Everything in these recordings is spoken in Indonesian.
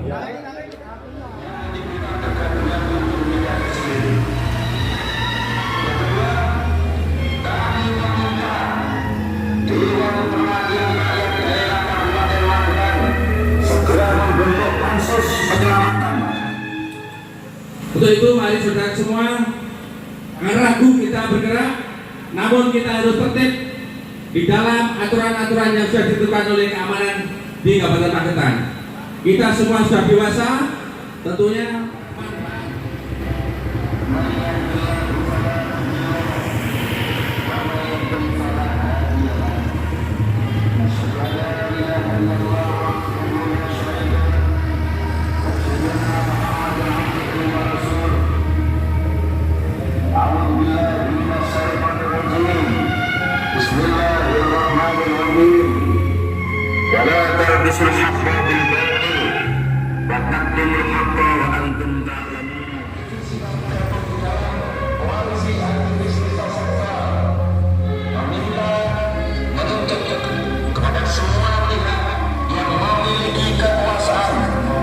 Untuk itu mari saudara semua, jangan ragu kita bergerak, namun kita harus tertib di dalam aturan-aturan yang sudah ditentukan oleh keamanan di Kabupaten Magetan. Kita semua sudah dewasa, tentunya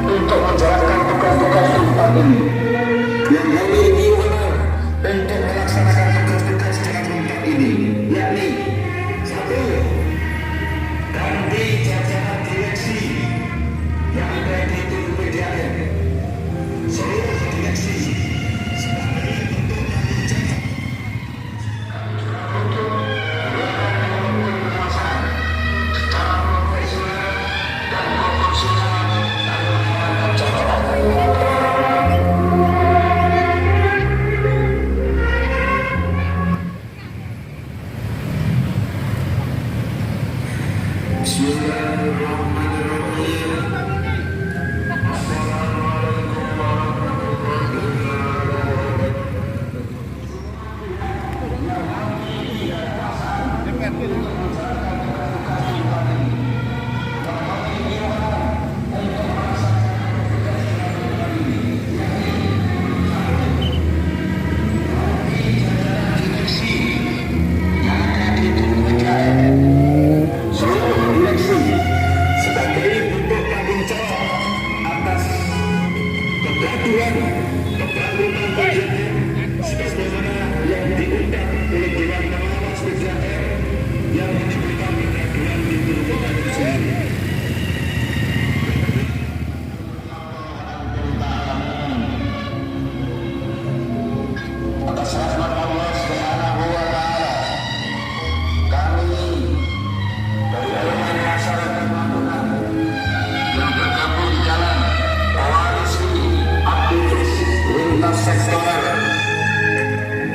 untuk menjalankan tugas-tugas tempat ini yang memiliki wewenang untuk melaksanakan tugas-tugas dalam tempat ini, yakni 1. Ganti jajaran direksi yang ada di tubuh PDAM. Seluruh direksi sebagai bentuk tanggung jawab untuk melakukan pengawasan secara profesional dan proporsional.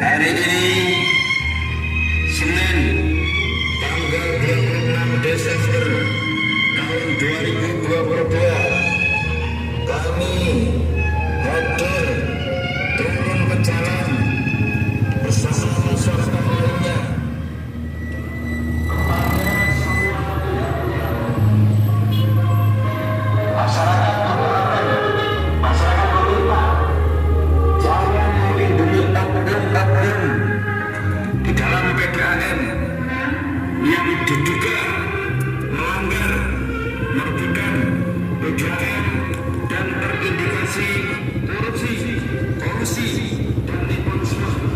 Hari ini Senin tanggal 26 Desember tahun 2022 kami hadir turun ke jalan bersama masyarakat lainnya. Masyarakat meminta jangan melindungi oknum-oknum di dalam PDAM yang diduga melanggar, merugikan PDAM dan terindikasi korupsi dan nepotisme.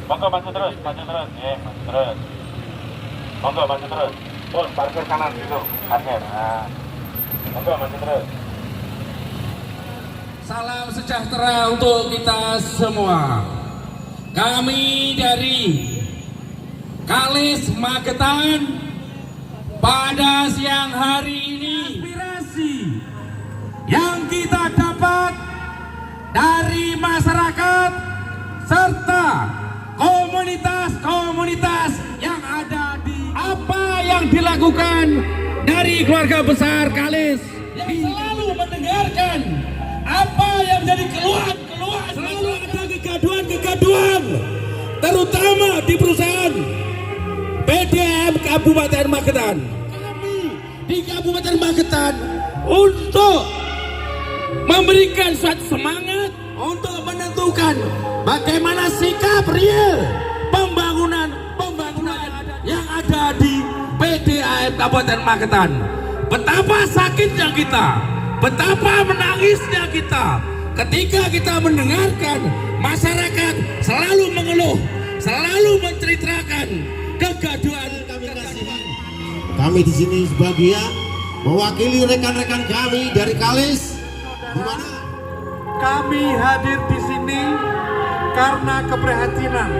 Monggo maju terus, maju terus, maju terus. Monggo maju terus. Pun parkir kanan dulu, parkir. Nah. Monggo maju terus. salam sejahtera untuk kita semua. Kami dari Kalis Magetan pada siang hari ini, aspirasi yang kita dapat dari masyarakat menentukan dari keluarga besar Kalis yang selalu mendengarkan apa yang menjadi keluhan. Selalu ada kegaduhan, terutama di perusahaan PDAM Kabupaten Magetan. Kami di Kabupaten Magetan untuk memberikan suatu semangat untuk menentukan bagaimana sikap real pembangunan yang ada di PDAM Kabupaten Magetan. Betapa sakitnya kita, betapa menangisnya kita ketika kita mendengarkan masyarakat selalu mengeluh, selalu menceritakan kegaduhan. Kami di sini sebagai mewakili rekan-rekan kami dari Kalis, di mana kami hadir di sini karena keprihatinan.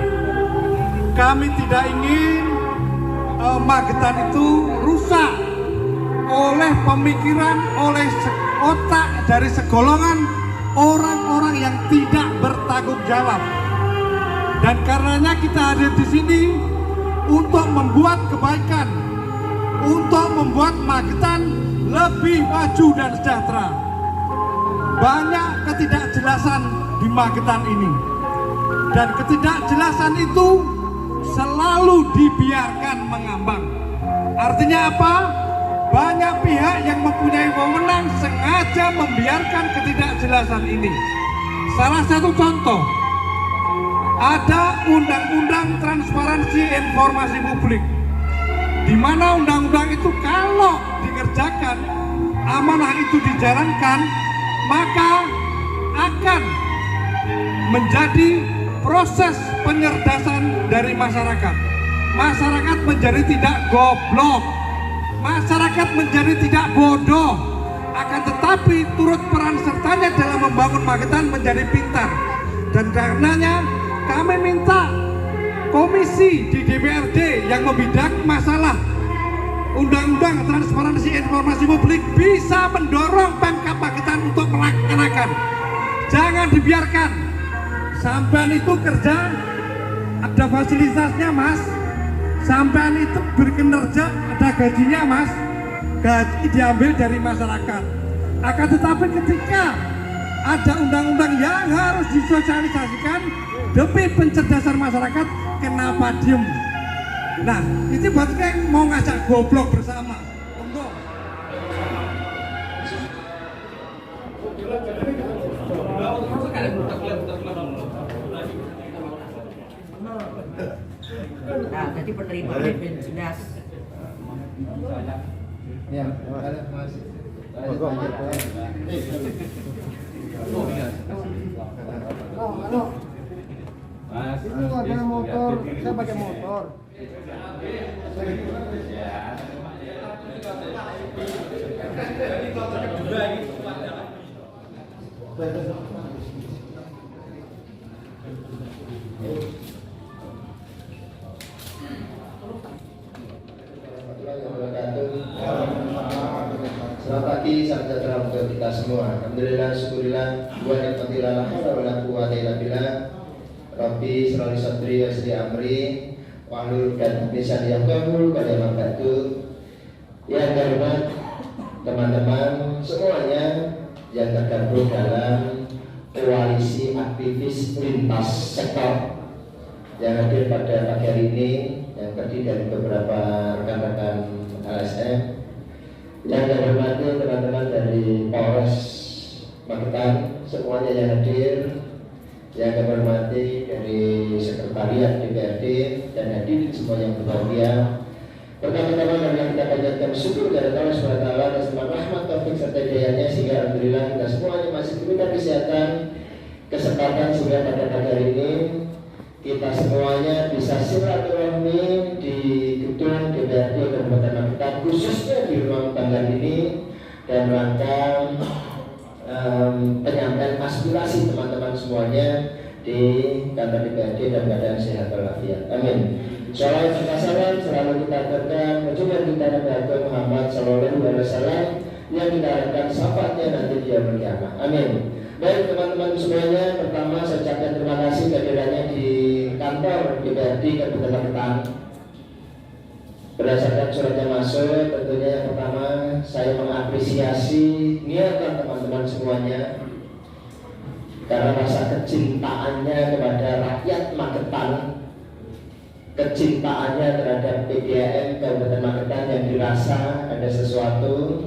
Kami tidak ingin Magetan itu rusak oleh pemikiran, oleh otak dari segolongan orang-orang yang tidak bertanggung jawab. Dan karenanya kita hadir di sini untuk membuat kebaikan, untuk membuat Magetan lebih maju dan sejahtera. Banyak ketidakjelasan di Magetan ini, dan ketidakjelasan itu selalu dibiarkan mengambang. Artinya apa? Banyak pihak yang mempunyai wewenang sengaja membiarkan ketidakjelasan ini. Salah satu contoh, ada Undang-Undang Transparansi Informasi Publik, di mana undang-undang itu kalau dikerjakan, amanah itu dijalankan, maka akan menjadi proses pencerdasan dari masyarakat. Masyarakat menjadi tidak goblok, masyarakat menjadi tidak bodoh, akan tetapi turut peran sertanya dalam membangun Magetan menjadi pintar. Dan karenanya kami minta komisi di DPRD yang membidang masalah Undang-Undang Transparansi Informasi Publik bisa mendorong Pemkab Magetan untuk melaksanakan. Jangan dibiarkan sampean itu kerja ada fasilitasnya mas, sampean itu berkinerja ada gajinya mas, gaji diambil dari masyarakat. Akan tetapi ketika ada undang-undang yang harus disosialisasikan demi pencerdasan masyarakat, kenapa diem? Nah, ini buat kayak mau ngajak goblok bersama. Monggo. Nah, jadi penerimaan ben jelas. ya, Mas. Mas, Itu ada motor, saya pakai motor. Selamat pagi, salam sejahtera untuk kita semua. Alhamdulillah, syukurillah, wa ni'matillah, la haula wa la quwwata illa billah. Rabbi sholli sadri wa yassir amri wahlul 'uqdatam min lisani yafqahu qawli. Amma ba'du. Yang terhormat teman-teman semuanya yang tergabung dalam koalisi aktivis lintas sektor yang hadir pada pagi hari ini, yang terdiri dari beberapa rekan-rekan LSM. Yang saya hormati teman-teman dari Polres Magetan semuanya yang hadir, yang saya hormati dari Sekretariat DPRD dan hadirin semua yang berbahagia. Pertama-tama marilah kita panjatkan syukur kepada Allah SWT atas limpahan rahmat, taufik serta hidayahnya sehingga alhamdulillah kita semuanya masih diberikan kesehatan, kesempatan sehingga pada pagi hari ini kita semuanya bisa silaturahmi di gedung DPRD Kabupaten Magetan, khususnya di ruang banggar ini, dan rangka penyampaian aspirasi teman-teman semuanya di kantor DPRD dan keadaan sehat walafiat. Amin. Shalawat serta salam selalu kita aturkan menjunjung kita Nabi Muhammad Sallallahu Alaihi Wasallam yang kita harapkan syafaatnya nanti di yaumul qiyamah. Amin. Baik teman-teman semuanya, pertama saya ucapkan terima kasih kehadirannya di kantor DPRD Kabupaten Magetan. Berdasarkan surat yang masuk, tentunya yang pertama saya mengapresiasi niatan teman-teman semuanya karena rasa kecintaannya kepada rakyat Magetan, kecintaannya terhadap PDAM Kabupaten Magetan yang dirasa ada sesuatu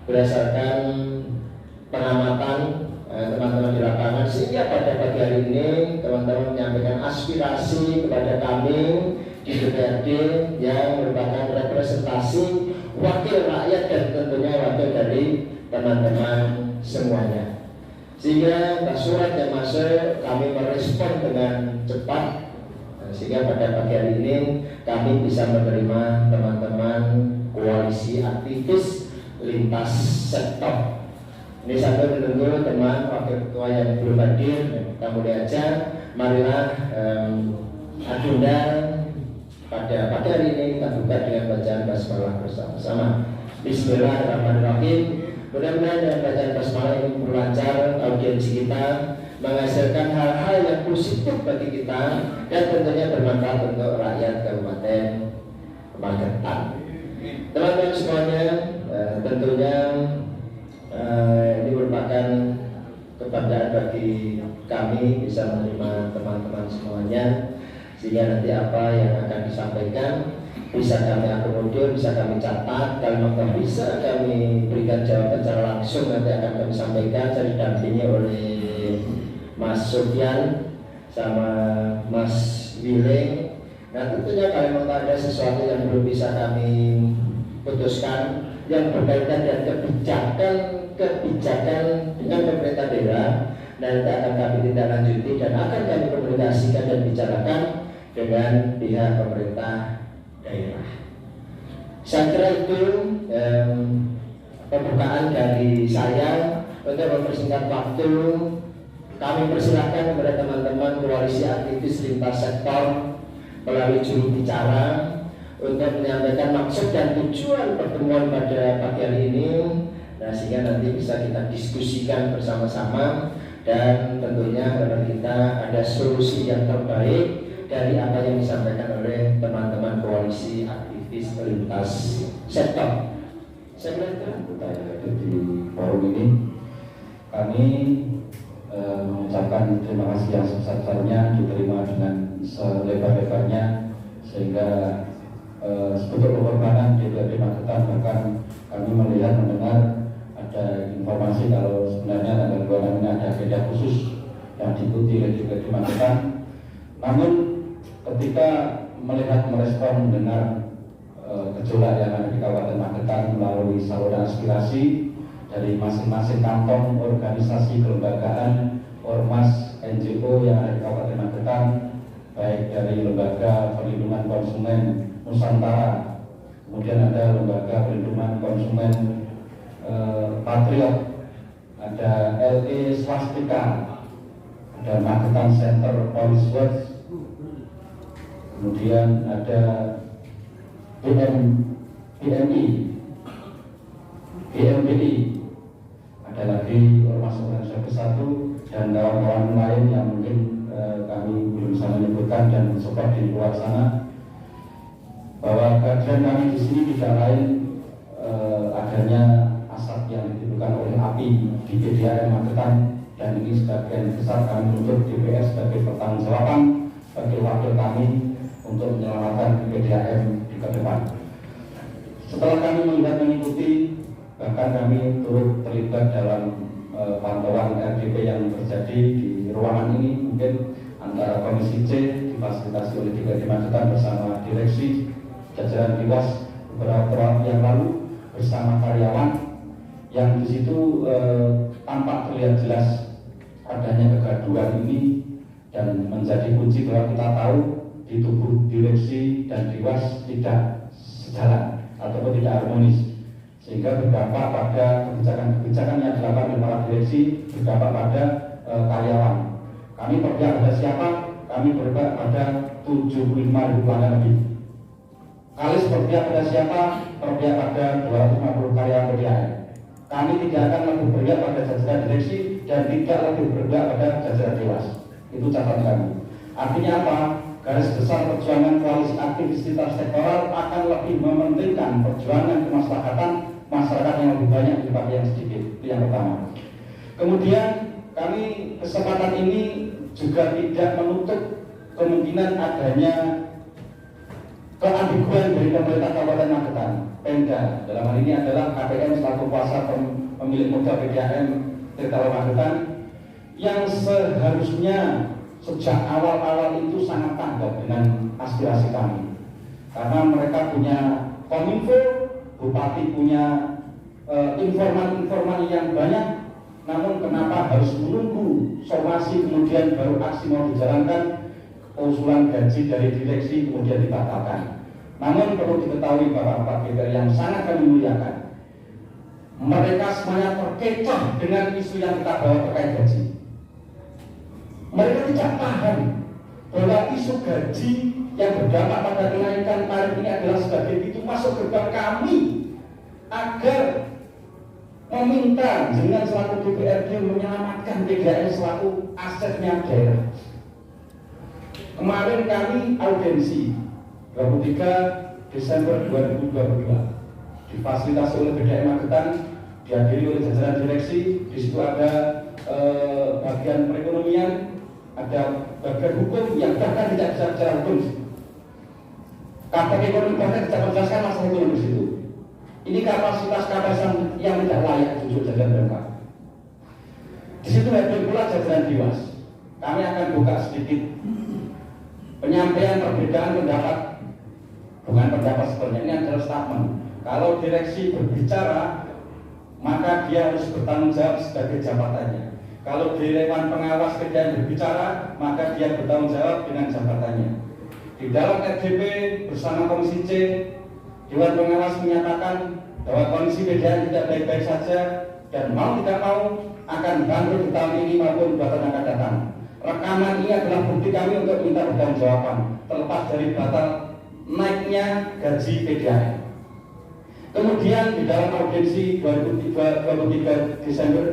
berdasarkan pengamatan teman-teman di lapangan, sehingga pada pagi hari ini teman-teman menyampaikan aspirasi kepada kami di DPRD yang merupakan representasi wakil rakyat dan tentunya wakil dari teman-teman semuanya, sehingga surat yang masuk kami merespon dengan cepat, sehingga pada pagi hari ini kami bisa menerima teman-teman koalisi aktivis lintas sektor. Ini sampai menunggu teman wakil ketua yang belum hadir, kita mulai aja. Marilah agenda pada pagi hari ini kita buka dengan bacaan basmalah bersama-sama. Bismillahirrahmanirrahim. Mudah-mudahan dengan bacaan basmalah ini berlancar audiensi kita, menghasilkan hal-hal yang positif bagi kita dan tentunya bermanfaat untuk rakyat Kabupaten Magetan. Teman-teman semuanya, tentunya ini merupakan kebanggaan bagi kami bisa menerima teman-teman semuanya, sehingga nanti apa yang akan disampaikan bisa kami akomodir, bisa kami catat. Kalau memang bisa kami berikan jawaban secara langsung, nanti akan kami sampaikan. Saya didampingi oleh Mas Sofyan sama Mas Wiling. Nah tentunya kalau memang ada sesuatu yang belum bisa kami putuskan yang berkaitan dengan kebijakan dengan pemerintah daerah, nanti akan kami tindak lanjuti dan akan kami komunikasikan dan bicarakan dengan pihak pemerintah daerah. Saya kira itu pembukaan dari saya. Untuk mempersingkat waktu, kami persilahkan kepada teman-teman koalisi aktivis lintas sektor melalui juru bicara untuk menyampaikan maksud dan tujuan pertemuan pada pagi hari ini. Nah, sehingga nanti bisa kita diskusikan bersama-sama dan tentunya agar kita ada solusi yang terbaik dari apa yang disampaikan oleh teman-teman koalisi aktivis lintas sektor. Saya kira kita ada di forum ini. Kami mengucapkan terima kasih yang sebesar-besarnya, diterima dengan selebar-lebarnya, sehingga sebagai pengorbanan di Magetan. Bahkan kami melihat mendengar ada informasi kalau sebenarnya tanggal 26 ini ada agenda khusus yang diikuti oleh di Magetan. Namun ketika melihat merespon mendengar gejolak yang ada di Kabupaten Magetan melalui saluran aspirasi dari masing-masing kantong organisasi kelembagaan, ormas, NGO yang ada di Kabupaten Magetan, baik dari lembaga perlindungan konsumen Nusantara, kemudian ada lembaga perlindungan konsumen Patriot, ada LE Swastika, ada Magetan Center Police Watch, kemudian ada BMI, BMBI, ada lagi ormas organisasi bersatu dan kawan-kawan lain yang mungkin kami belum bisa menyebutkan dan mencoba di luar sana, bahwa kehadiran kami di sini tidak lain adanya asap yang ditimbulkan oleh api di PDAM Magetan, dan ini sebagian besar kami untuk DPS sebagai pertanggungjawaban bagi wakil kami untuk menyelamatkan PDAM di ke depan. Setelah kami melihat mengikuti, bahkan kami turut terlibat dalam pantauan RDP yang terjadi di ruangan ini, mungkin antara Komisi C difasilitasi oleh DPRD Magetan bersama direksi jajaran Diwas beberapa waktu yang lalu bersama karyawan, yang di situ tampak terlihat jelas adanya kegaduhan ini dan menjadi kunci bahwa kita tahu di tubuh direksi dan Diwas tidak sejalan ataupun tidak harmonis, sehingga berdampak pada kebijakan-kebijakan yang dilakukan oleh para direksi, berdampak pada karyawan. Kami berpihak pada siapa? Kami berpihak pada 75.000 pelanggan lebih. Kalis berpihak pada siapa? Berpihak pada 250 karyawan PDAM. Kami tidak akan lebih berpihak pada jajaran direksi dan tidak lebih berpihak pada jajaran Dewas. Itu catatan kami. Artinya apa? garis besar perjuangan koalisi aktivis lintas sektoral akan lebih mementingkan perjuangan kemaslahatan masyarakat yang lebih banyak daripada yang sedikit. Itu yang pertama. Kemudian kami kesempatan ini juga tidak menutup kemungkinan adanya keambiguan dari pemerintah Kabupaten Magetan, Pemda. Dalam hal ini adalah KPM selaku kuasa pemilik modal PDAM Tirta Magetan, yang seharusnya sejak awal-awal itu sangat tanggap dengan aspirasi kami, karena mereka punya kominfo, bupati punya informan-informan yang banyak. Namun kenapa harus menunggu somasi kemudian baru aksi mau dijalankan, usulan gaji dari direksi kemudian dibatalkan. Namun perlu diketahui Bapak yang sangat kami muliakan, mereka semuanya terkecoh dengan isu yang kita bawa terkait gaji. Mereka tidak paham bahwa isu gaji yang berdampak pada kenaikan tarif ini adalah sebagai pintu masuk gerbang kami agar meminta dengan selaku DPRD menyelamatkan PDAM selaku asetnya daerah. Kemarin kami audiensi 23 Desember 2022 difasilitasi oleh PDAM Magetan, dihadiri oleh jajaran direksi. Di situ ada bagian perekonomian, ada bagian hukum yang bahkan tidak bisa bicara hukum. Kapal ekonomi bahkan tidak menjelaskan masalah ekonomi di situ. Ini kapasitas yang tidak layak jujur jajaran mereka. Di situ hadir pula jajaran Dewas. Kami akan buka sedikit penyampaian perbedaan pendapat, bukan pendapat sebenarnya, ini adalah statement. Kalau direksi berbicara, maka dia harus bertanggung jawab sebagai jabatannya. Kalau Dewan Pengawas PDAM berbicara, maka dia bertanggung jawab dengan jabatannya. Di dalam RDP bersama Komisi C, Dewan Pengawas menyatakan bahwa kondisi PDAM tidak baik-baik saja dan mau tidak mau akan bangkrut di tahun ini maupun 2 tahun akan datang. Rekaman ini adalah bukti kami untuk minta pertanggungjawaban terlepas dari batal naiknya gaji PDAM. Kemudian di dalam audiensi 23 Desember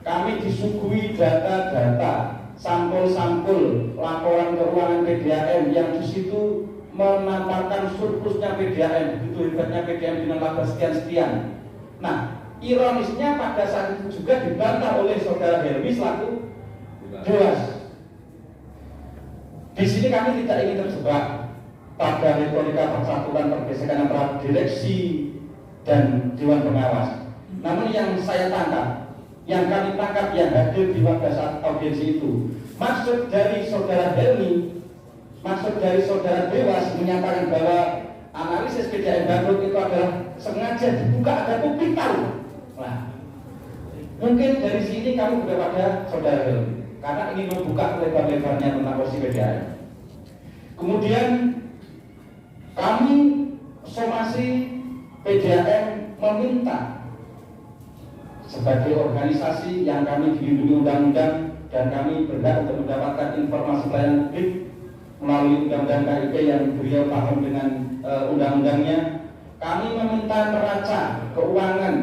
kami disuguhi data-data, sampul-sampul laporan keuangan PDAM yang di situ menampakkan surplusnya PDAM, begitu hebatnya PDAM dengan laba sekian-sekian. Nah, ironisnya pada saat itu juga dibantah oleh saudara Helmi selaku Dewas. Di sini kami tidak ingin terjebak pada retorika persatuan pergesekan antara direksi dan Dewan Pengawas. Namun yang saya tangkap, yang kami tangkap yang hadir di pada saat audiensi itu, maksud dari saudara Helmi, maksud dari saudara Dewas menyatakan bahwa analisis PDAM bangkrut itu adalah sengaja dibuka agar publik tahu. Nah, mungkin dari sini kami sudah pada saudara Helmi, karena ingin membuka lebar-lebarnya tentang posisi PDAM. Kemudian kami somasi PDAM meminta sebagai organisasi yang kami dilindungi undang-undang dan kami berhak untuk mendapatkan informasi pelayanan publik melalui undang-undang KIP yang beliau paham dengan undang-undangnya. Kami meminta neraca keuangan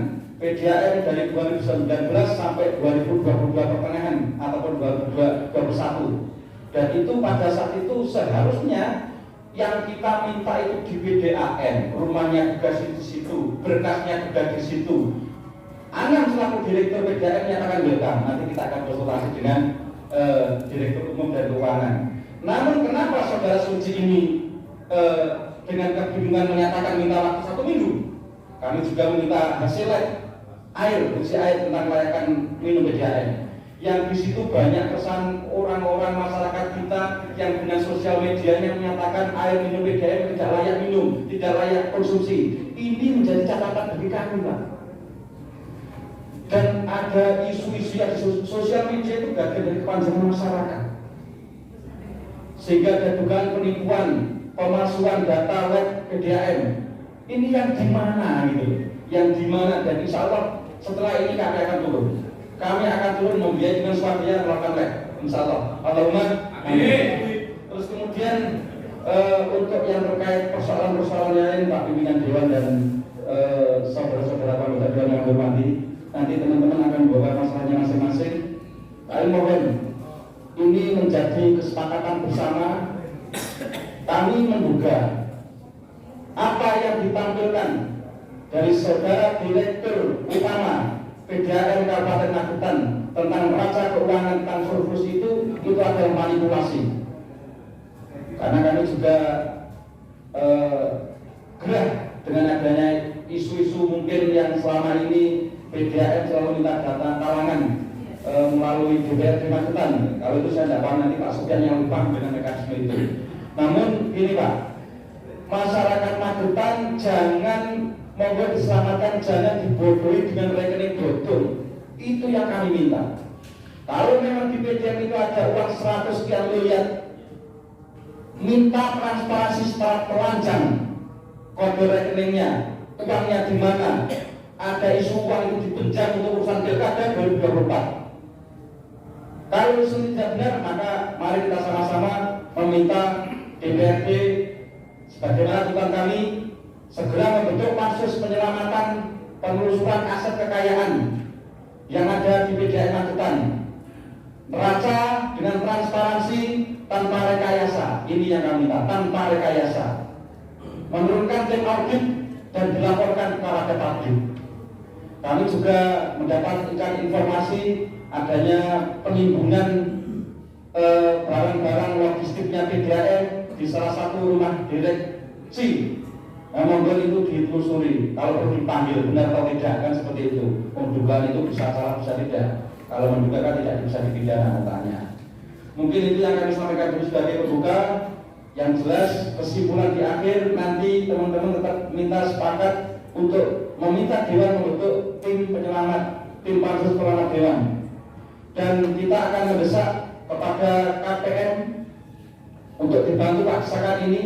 PDAM dari 2019 sampai 2022 pertengahan ataupun 2021. Dan itu pada saat itu seharusnya yang kita minta itu di PDAM, rumahnya juga di situ, berkasnya juga di situ. Anam selaku direktur PDAM nyatakan welcome. Nanti kita akan konsultasi dengan direktur umum dan keuangan. Namun kenapa saudara Suci ini dengan kebingungan menyatakan minta waktu 1 minggu? Kami juga meminta hasil uji air tentang layakan minum PDAM. Yang di situ banyak kesan orang-orang masyarakat kita yang dengan sosial medianya menyatakan air minum PDAM tidak layak minum, tidak layak konsumsi. Ini menjadi catatan bagi kami, Pak. Dan ada isu-isu yang di sosial media itu bagian dari kepanjangan masyarakat, sehingga ada dugaan penipuan, pemalsuan data web PDAM. Ini yang di mana gitu? Yang di mana? Dan insya Allah setelah ini kami akan turun. Kami akan turun membiayai dengan swadaya melakukan lab, insya Allah. Allahumma amin. Terus kemudian untuk yang terkait persoalan-persoalan lain, Pak Pimpinan Dewan dan saudara-saudara anggota Dewan yang hormati, nanti teman-teman akan membawa masalahnya masing-masing. Kami mohon ini menjadi kesepakatan bersama kami menduga apa yang ditampilkan dari saudara Direktur Utama PDAM Kabupaten Magetan tentang neraca keuangan tentang surplus itu adalah manipulasi. Karena kami juga gerah dengan adanya isu-isu mungkin yang selama ini PDAM selalu minta data talangan melalui DPRD Magetan. Kalau itu saya tidak paham, nanti Pak Sofyan yang paham dengan mekanisme itu. Namun ini Pak, masyarakat Magetan jangan monggo diselamatkan, jangan dibodohi dengan rekening bodong. Itu yang kami minta. Kalau memang di PDAM itu ada uang 100 sekian miliar, minta transparansi secara telanjang, kode rekeningnya, uangnya di mana. Ada isu uang itu dipenjam untuk urusan pilkada 2024. Kalau itu tidak benar, maka mari kita sama-sama meminta DPRD sebagaimana tuntutan kami segera membentuk pansus penyelamatan penelusuran aset kekayaan yang ada di PDAM Magetan. Neraca dengan transparansi tanpa rekayasa, ini yang kami minta, tanpa rekayasa. Menurunkan tim audit dan dilaporkan kepada publik. Kami juga mendapatkan informasi adanya penimbunan barang-barang logistiknya PDAM di salah satu rumah direksi. Monggo itu ditelusuri, kalau perlu dipanggil benar atau tidak, kan seperti itu. Dugaan itu bisa salah, bisa tidak. Kalau menduga kan tidak bisa dipidana katanya. Mungkin itu yang kami sampaikan dulu sebagai pembuka. Yang jelas kesimpulan di akhir nanti teman-teman tetap minta sepakat untuk meminta Dewan membentuk tim penyelamat, tim pansus penyelamat Dewan. Dan kita akan mendesak kepada KPM untuk dibantu paksakan ini,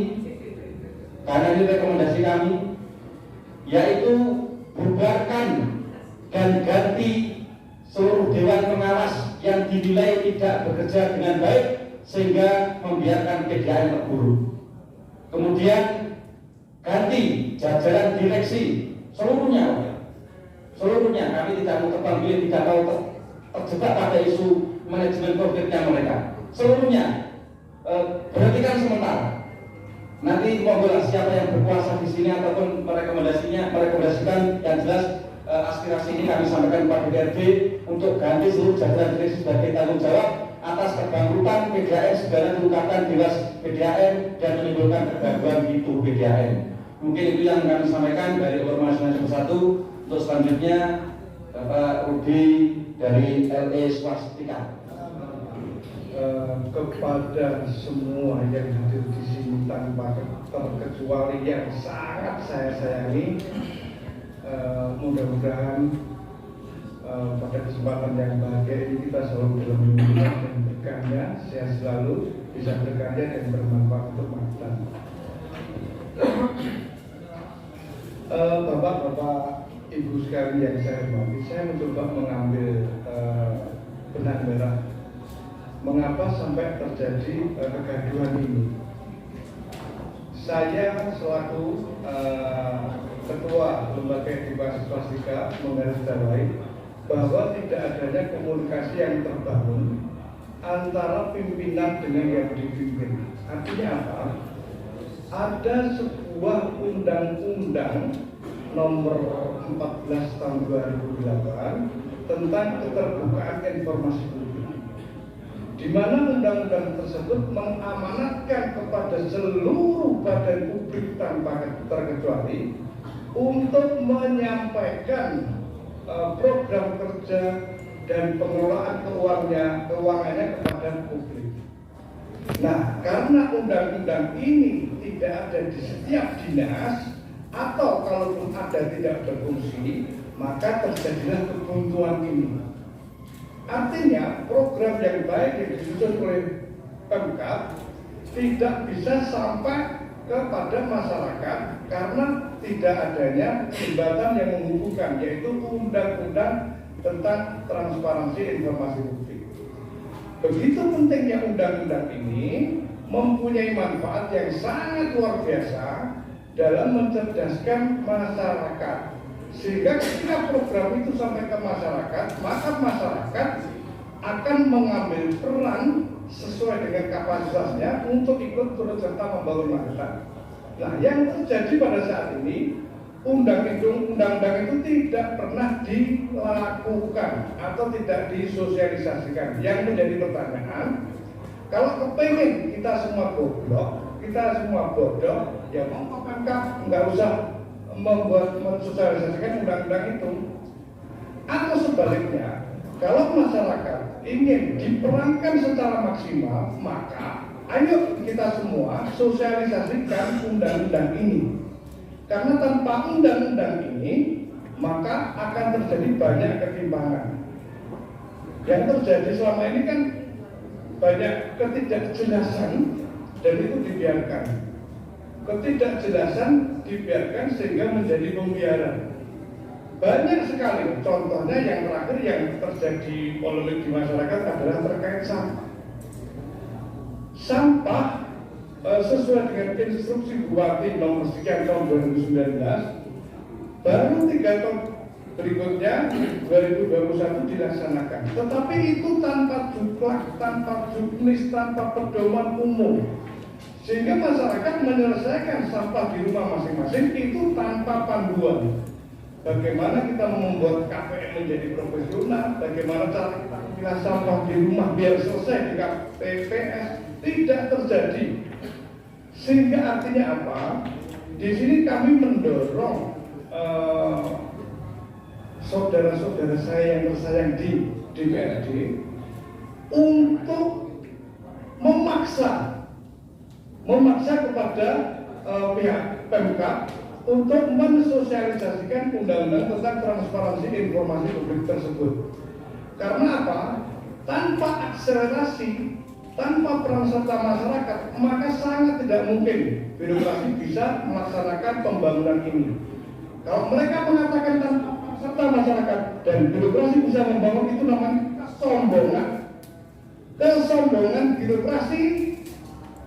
karena ini rekomendasi kami, yaitu bubarkan dan ganti seluruh Dewan Pengawas yang dinilai tidak bekerja dengan baik sehingga membiarkan PDAM terpuruk. Kemudian ganti jajaran direksi seluruhnya. Kami tidak mau terpanggil, tidak mau terjebak pada isu manajemen konfliknya mereka. Seluruhnya berhentikan sementara. Nanti monggolah siapa yang berkuasa di sini ataupun merekomendasikan yang jelas aspirasi ini kami sampaikan kepada DPRD untuk ganti seluruh jajaran direksi sebagai tanggung jawab atas kebangkrutan PDAM segala diungkapkan Dewas PDAM dan menimbulkan kegaduhan di tubuh PDAM. Mungkin itu yang kami sampaikan dari Ormas Nasional 1. Untuk selanjutnya Bapak Rudi dari LE Swastika. Kepada semua yang hadir di sini tanpa terkecuali yang sangat saya sayangi, mudah-mudahan pada kesempatan yang bahagia ini kita selalu dalam lindungan dan berkarya, sehat selalu, bisa berkarya dan bermanfaat untuk Magetan. Bapak-bapak, Ibu sekalian yang saya hormati, saya mencoba mengambil benang merah mengapa sampai terjadi kegaduhan ini. Saya selaku Ketua Lembaga Edukasi Swastika menggarisbawahi bahwa tidak adanya komunikasi yang terbangun antara pimpinan dengan yang dipimpin. Artinya apa? Ada sebuah undang-undang nomor 14 tahun 2008 tentang keterbukaan informasi publik, di mana undang-undang tersebut mengamanatkan kepada seluruh badan publik tanpa terkecuali untuk menyampaikan program kerja dan pengelolaan keuangannya kepada publik. Nah, karena undang-undang ini tidak ada di setiap dinas, atau kalaupun ada tidak berfungsi, maka terjadilah kebuntuan ini. Artinya program yang baik yang disusun oleh Pemkab tidak bisa sampai kepada masyarakat karena tidak adanya jembatan yang menghubungkan, yaitu undang-undang tentang transparansi informasi publik. Begitu pentingnya undang-undang ini mempunyai manfaat yang sangat luar biasa dalam mencerdaskan masyarakat, sehingga ketika program itu sampai ke masyarakat, maka masyarakat akan mengambil peran sesuai dengan kapasitasnya untuk ikut turut serta membangun Magetan. Nah, yang terjadi pada saat ini, undang-undang itu tidak pernah dilakukan atau tidak disosialisasikan. Yang menjadi pertanyaan, kalau kepengen kita semua goblok, kita semua bodoh, ya monggo Pemkab nggak usah mensosialisasikan undang-undang itu. Atau sebaliknya, kalau masyarakat ingin diperankan secara maksimal, maka ayo kita semua sosialisasikan undang-undang ini. Karena tanpa undang-undang ini, maka akan terjadi banyak ketimpangan. Yang terjadi selama ini kan banyak ketidakjelasan dan itu dibiarkan. Ketidakjelasan dibiarkan sehingga menjadi pembiaran. Banyak sekali, contohnya yang terakhir yang terjadi polemik di masyarakat adalah terkait sampah. Sampah sesuai dengan instruksi Bupati nomor sekian tahun 2019, baru 3 tahun berikutnya 2021 dilaksanakan. Tetapi itu tanpa juklak, tanpa juknis, tanpa pedoman umum. Sehingga masyarakat menyelesaikan sampah di rumah masing-masing itu tanpa panduan. Bagaimana kita membuat KPM menjadi profesional, bagaimana cara kita memilah sampah di rumah biar selesai di KPPS, tidak terjadi. Sehingga artinya apa? Di sini kami mendorong saudara-saudara saya yang tersayang di DPRD untuk memaksa kepada pihak Pemkab untuk mensosialisasikan undang-undang tentang transparansi informasi publik tersebut. Karena apa? Tanpa akselerasi, tanpa peran serta masyarakat, maka sangat tidak mungkin birokrasi bisa melaksanakan pembangunan ini. Kalau mereka mengatakan tanpa peran serta masyarakat dan birokrasi bisa membangun, itu namanya kesombongan. Kesombongan birokrasi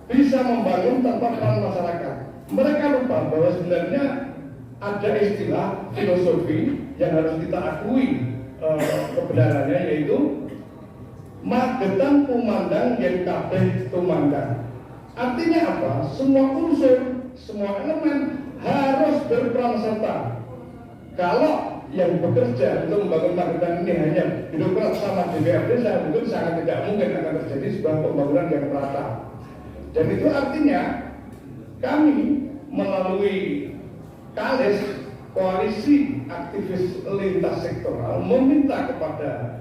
bisa membangun tanpa peran masyarakat. Mereka lupa bahwa sebenarnya ada istilah filosofi yang harus kita akui kebenarannya, yaitu Magetan kumandang yen kabeh tumandang. Artinya apa? Semua unsur, semua elemen harus berperan serta. Kalau yang bekerja untuk membangun Magetan ini hanya birokrat sama DPRD, saya mungkin sangat tidak mungkin akan terjadi sebuah pembangunan yang merata. Dan itu artinya kami melalui KALIS, Koalisi Aktivis Lintas Sektoral, meminta kepada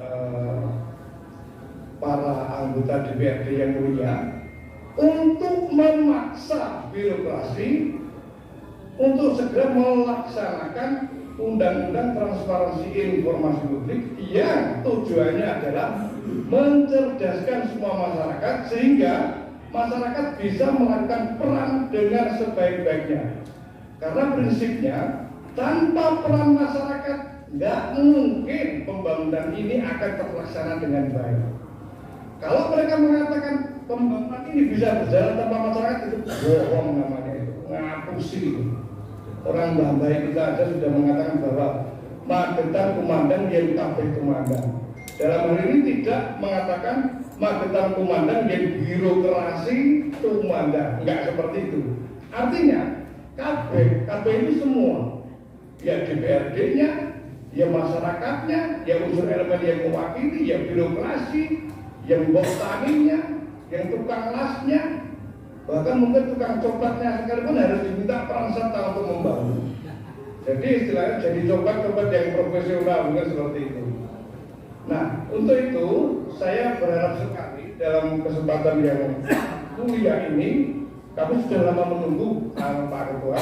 para anggota DPRD yang mulia untuk memaksa birokrasi untuk segera melaksanakan Undang-Undang Transparansi Informasi Publik yang tujuannya adalah mencerdaskan semua masyarakat sehingga masyarakat bisa melakukan peran dengan sebaik-baiknya. Karena prinsipnya tanpa peran masyarakat nggak mungkin pembangunan ini akan terlaksana dengan baik. Kalau mereka mengatakan pembangunan ini bisa berjalan tanpa masyarakat, itu bohong namanya, itu ngapusi itu. Orang baik kita aja sudah mengatakan bahwa Magetan kumandang yen kabeh tumandang. Dalam hal ini tidak mengatakan Magetan kumandang yen birokrasi tumandang, enggak seperti itu. Artinya kabeh itu semua, ya DPRD-nya, ya masyarakatnya, ya unsur elemen yang mewakili, ya birokrasi, yang botaninya, yang tukang lasnya, bahkan mungkin tukang coklatnya sekalipun harus diminta peran serta untuk membangun. Jadi istilahnya jadi coklat-coklat yang profesional, mungkin seperti itu. Nah, untuk itu saya berharap sekali dalam kesempatan yang mulia ini, kami sudah lama menunggu Pak Ketua,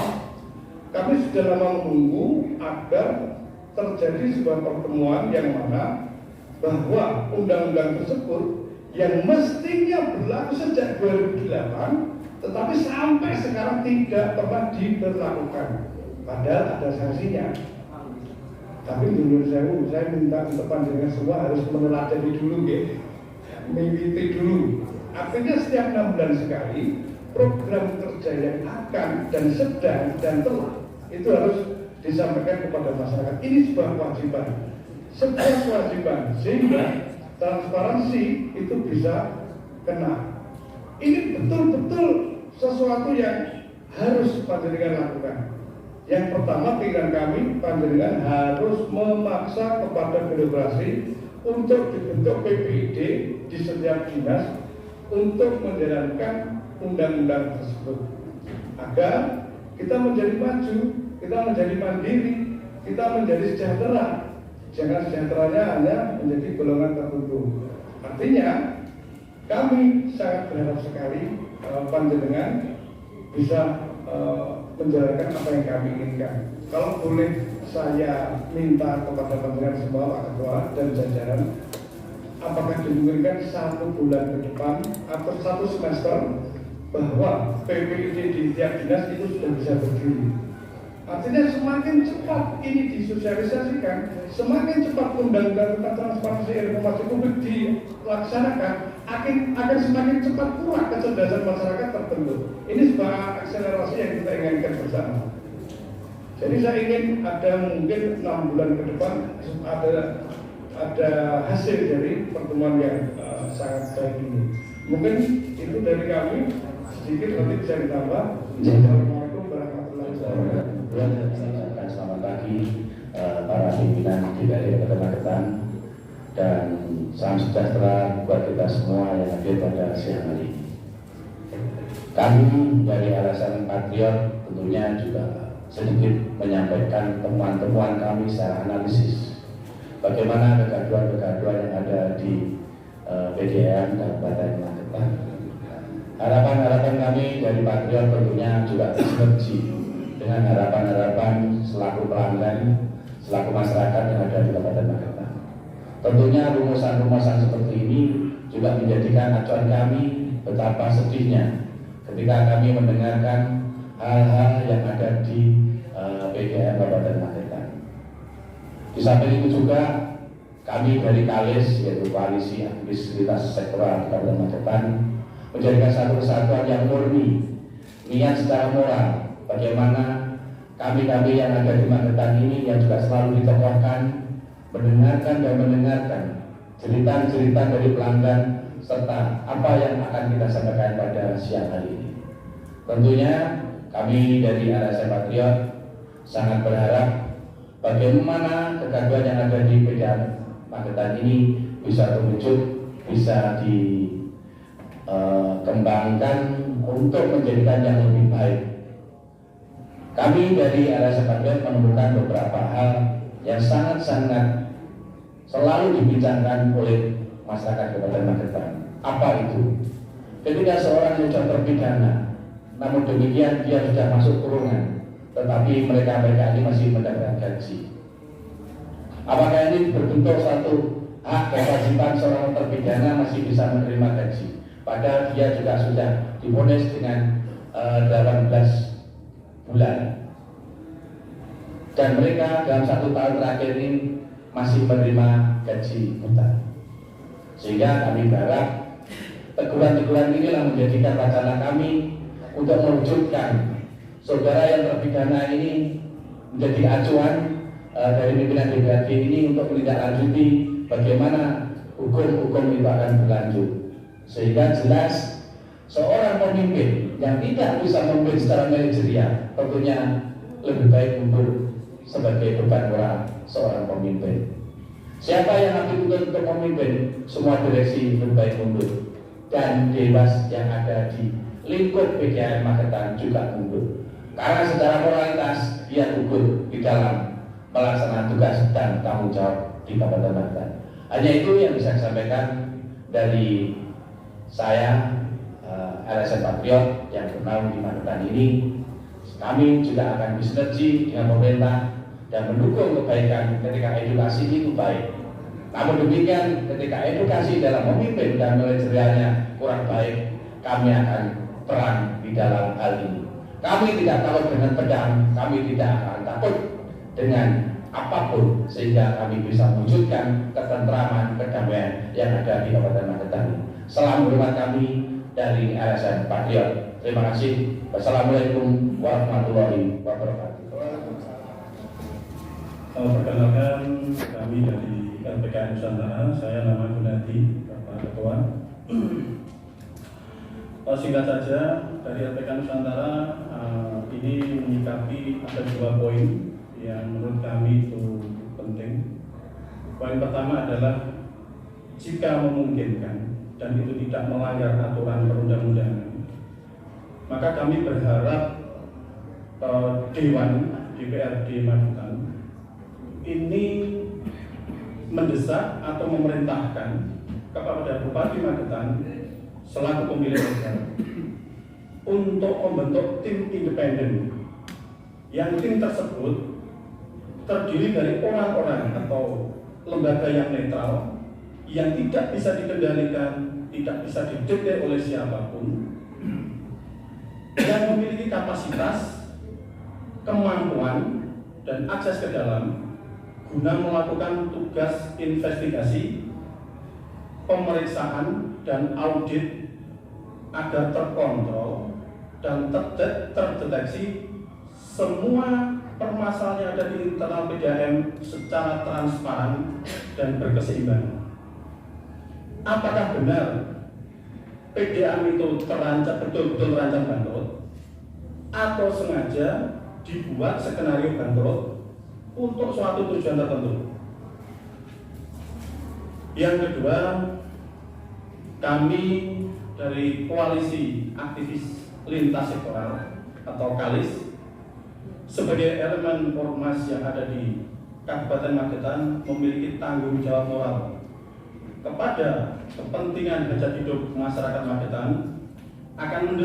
kami sudah lama menunggu agar terjadi sebuah pertemuan yang mana bahwa undang-undang tersebut yang mestinya berlaku sejak 2008 tetapi sampai sekarang tidak pernah diberlakukan, padahal ada sanksinya. Tapi menurut saya minta untuk panjenengan semua harus meneladani dulu, mengikuti dulu. Artinya setiap 6 bulan sekali program kerja yang akan dan sedang dan telah itu harus disampaikan kepada masyarakat. Ini sebuah kewajiban, sehingga transparansi itu bisa kena. Ini betul-betul sesuatu yang harus panjenengan lakukan. Yang pertama, pikiran kami, panjenengan harus memaksa kepada birokrasi untuk dibentuk PPID di setiap dinas untuk menjalankan undang-undang tersebut, agar kita menjadi maju, kita menjadi mandiri, kita menjadi sejahtera. Jangan sejahteranya hanya menjadi golongan tertentu. Artinya, kami sangat berharap sekali panjenengan bisa menjalankan apa yang kami inginkan. Kalau boleh saya minta kepada panjenengan semua, Pak Ketua dan jajaran, apakah dimungkinkan 1 bulan ke depan atau 1 semester bahwa PPID di tiap dinas itu sudah bisa berdiri. Artinya semakin cepat ini disosialisasikan, semakin cepat undang-undang tentang transparansi informasi publik dilaksanakan, akan semakin cepat pula kecerdasan masyarakat terbentuk. Ini sebuah akselerasi yang kita inginkan bersama. Jadi saya ingin ada mungkin 6 bulan ke depan ada hasil dari pertemuan yang sangat baik ini. Mungkin itu dari kami, sedikit nanti bisa ditambah. Assalamualaikum warahmatullahi wabarakatuh. Selamat pagi para pimpinan di Kabupaten Magetan, dan salam sejahtera buat kita semua yang hadir pada siang hari ini. Kami dari LSM Patriot tentunya juga sedikit menyampaikan temuan-temuan kami secara analisis bagaimana kegaduhan-kegaduhan yang ada di PDAM Kabupaten Magetan. Harapan-harapan kami dari Patriot tentunya juga bersinergi dengan harapan-harapan selaku pelanggan, selaku masyarakat yang ada di Kabupaten Magetan. Tentunya rumusan-rumusan seperti ini juga menjadikan acuan kami betapa sedihnya ketika kami mendengarkan hal-hal yang ada di PDAM Kabupaten Magetan. Di samping itu juga kami dari KALIS, yaitu Koalisi Aktivitas Sektoral di Kabupaten Magetan, menjadikan satu kesatuan yang murni, niat secara moral, bagaimana kami-kami yang ada di Magetan ini yang juga selalu ditokohkan, mendengarkan cerita-cerita dari pelanggan serta apa yang akan kita sampaikan pada siang hari ini. Tentunya kami dari LSM Patriot sangat berharap bagaimana kegaduhan yang ada di PDAM Magetan ini bisa terwujud, bisa dikembangkan untuk menjadikan yang lebih baik. Kami dari LSM Patriot menemukan beberapa hal yang sangat-sangat selalu dibincangkan oleh masyarakat Kabupaten Magetan. Apa itu? Ketika seorang yang sudah terpidana, namun demikian dia sudah masuk kurungan, tetapi mereka ini masih mendapatkan gaji. Apakah ini berbentuk satu hak kewajiban seorang terpidana masih bisa menerima gaji? Padahal dia juga sudah divonis dengan 18 bulan, dan mereka dalam 1 tahun terakhir ini masih menerima gaji buta. Sehingga kami berharap teguran-teguran inilah menjadikan wacana kami untuk mewujudkan saudara yang terpidana ini menjadi acuan dari pimpinan DPRD ini untuk menindaklanjuti bagaimana hukum-hukum itu akan berlanjut, sehingga jelas seorang pemimpin yang tidak bisa memimpin secara manajerial tentunya lebih baik mundur sebagai beban moral seorang pemimpin. Siapa yang nanti untuk memimpin semua direksi lebih baik mundur, dan dewas yang ada di lingkup PDAM Magetan juga mundur, karena secara moralitas dia gugur di dalam melaksanakan tugas dan tanggung jawab di Kabupaten Magetan. Hanya itu yang bisa saya sampaikan dari saya, LSM Patriot yang bernaung di Magetan ini. Kami juga akan bersinergi dengan pemerintah dan mendukung kebaikan ketika edukasi itu baik. Namun demikian, ketika edukasi dalam memimpin dan manajerialnya kurang baik, kami akan perang di dalam hal ini. Kami tidak takut dengan pedang, kami tidak akan takut dengan apapun, sehingga kami bisa mewujudkan ketentraman, kedamaian yang ada di Kabupaten Magetan. Salam hormat kami dari LSM Patriot. Terima kasih. Wassalamualaikum warahmatullahi wabarakatuh. Perkenalkan, kami dari LPK Nusantara. Saya nama Gunadi, Bapak Ketua. Singkat saja, dari LPK Nusantara ini menyikapi ada 2 poin yang menurut kami itu penting. Poin pertama adalah jika memungkinkan dan itu tidak melanggar aturan perundang-undangan, maka kami berharap Dewan DPRD Magetan ini mendesak atau memerintahkan kepada Bupati Magetan selaku pemilik daerah untuk membentuk tim independen, yang tim tersebut terdiri dari orang-orang atau lembaga yang netral, yang tidak bisa dikendalikan, tidak bisa didikte oleh siapapun, yang memiliki kapasitas, kemampuan, dan akses ke dalam guna melakukan tugas investigasi, pemeriksaan, dan audit agar terkontrol dan terdeteksi semua permasalahan yang ada di internal PDAM secara transparan dan berkeseimbangan. Apakah benar PDAM itu betul-betul terancam bangkrut, atau sengaja dibuat skenario bangkrut untuk suatu tujuan tertentu? Yang kedua, kami dari Koalisi Aktivis Lintas Sektoral atau KALIS sebagai elemen ormas yang ada di Kabupaten Magetan memiliki tanggung jawab moral kepada kepentingan hajat hidup masyarakat Magetan, akan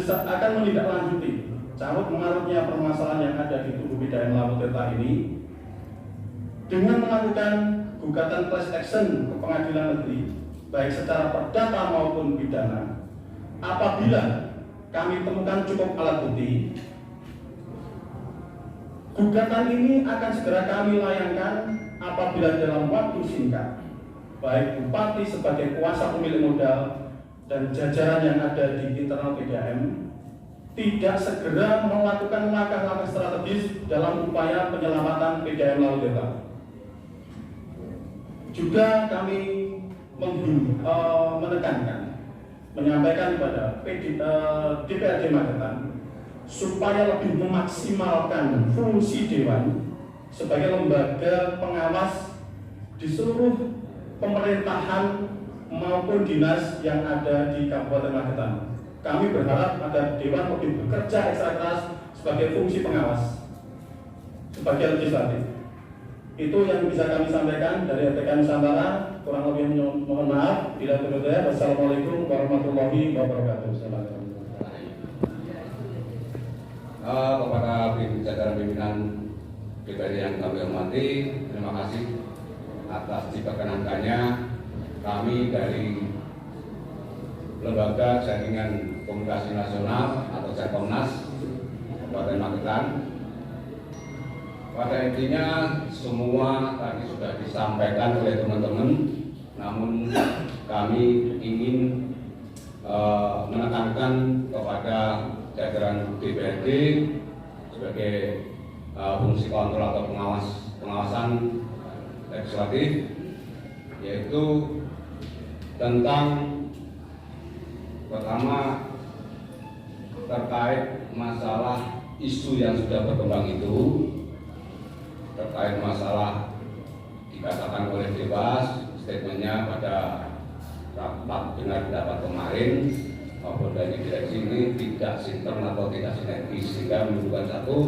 menindaklanjuti carut marutnya permasalahan yang ada di tubuh PDAM Lampung Tirta ini dengan melakukan gugatan class action ke pengadilan negeri, baik secara perdata maupun pidana. Apabila kami temukan cukup alat bukti, gugatan ini akan segera kami layangkan apabila dalam waktu singkat, baik Bupati sebagai kuasa pemilik modal dan jajaran yang ada di internal PDAM tidak segera melakukan langkah-langkah strategis dalam upaya penyelamatan PDAM Lampung Tirta. Juga kami menekankan, menyampaikan kepada DPRD Magetan supaya lebih memaksimalkan fungsi Dewan sebagai lembaga pengawas di seluruh pemerintahan maupun dinas yang ada di Kabupaten Magetan. Kami berharap agar Dewan lebih bekerja ekstra keras sebagai fungsi pengawas, sebagai legislatif. Itu yang bisa kami sampaikan dari LPK Nusantara. Kurang lebih mohon maaf. Bila terdapat, wassalamualaikum warahmatullahi wabarakatuh. Kepada jajaran pimpinan DPRD yang kami hormati, terima kasih atas diperkenankannya kami dari Lembaga Jaringan Komunikasi Nasional atau Jakomnas Kabupaten Magetan. Pada intinya semua tadi sudah disampaikan oleh teman-teman, namun kami ingin menekankan kepada jajaran DPRD sebagai fungsi kontrol atau pengawasan legislatif, yaitu tentang pertama terkait masalah isu yang sudah berkembang itu, terkait masalah dikatakan oleh Dewas statementnya pada rapat dengar pendapat kemarin maupun dari direksi ini tidak sinkron atau tidak sinergis, sehingga menimbulkan satu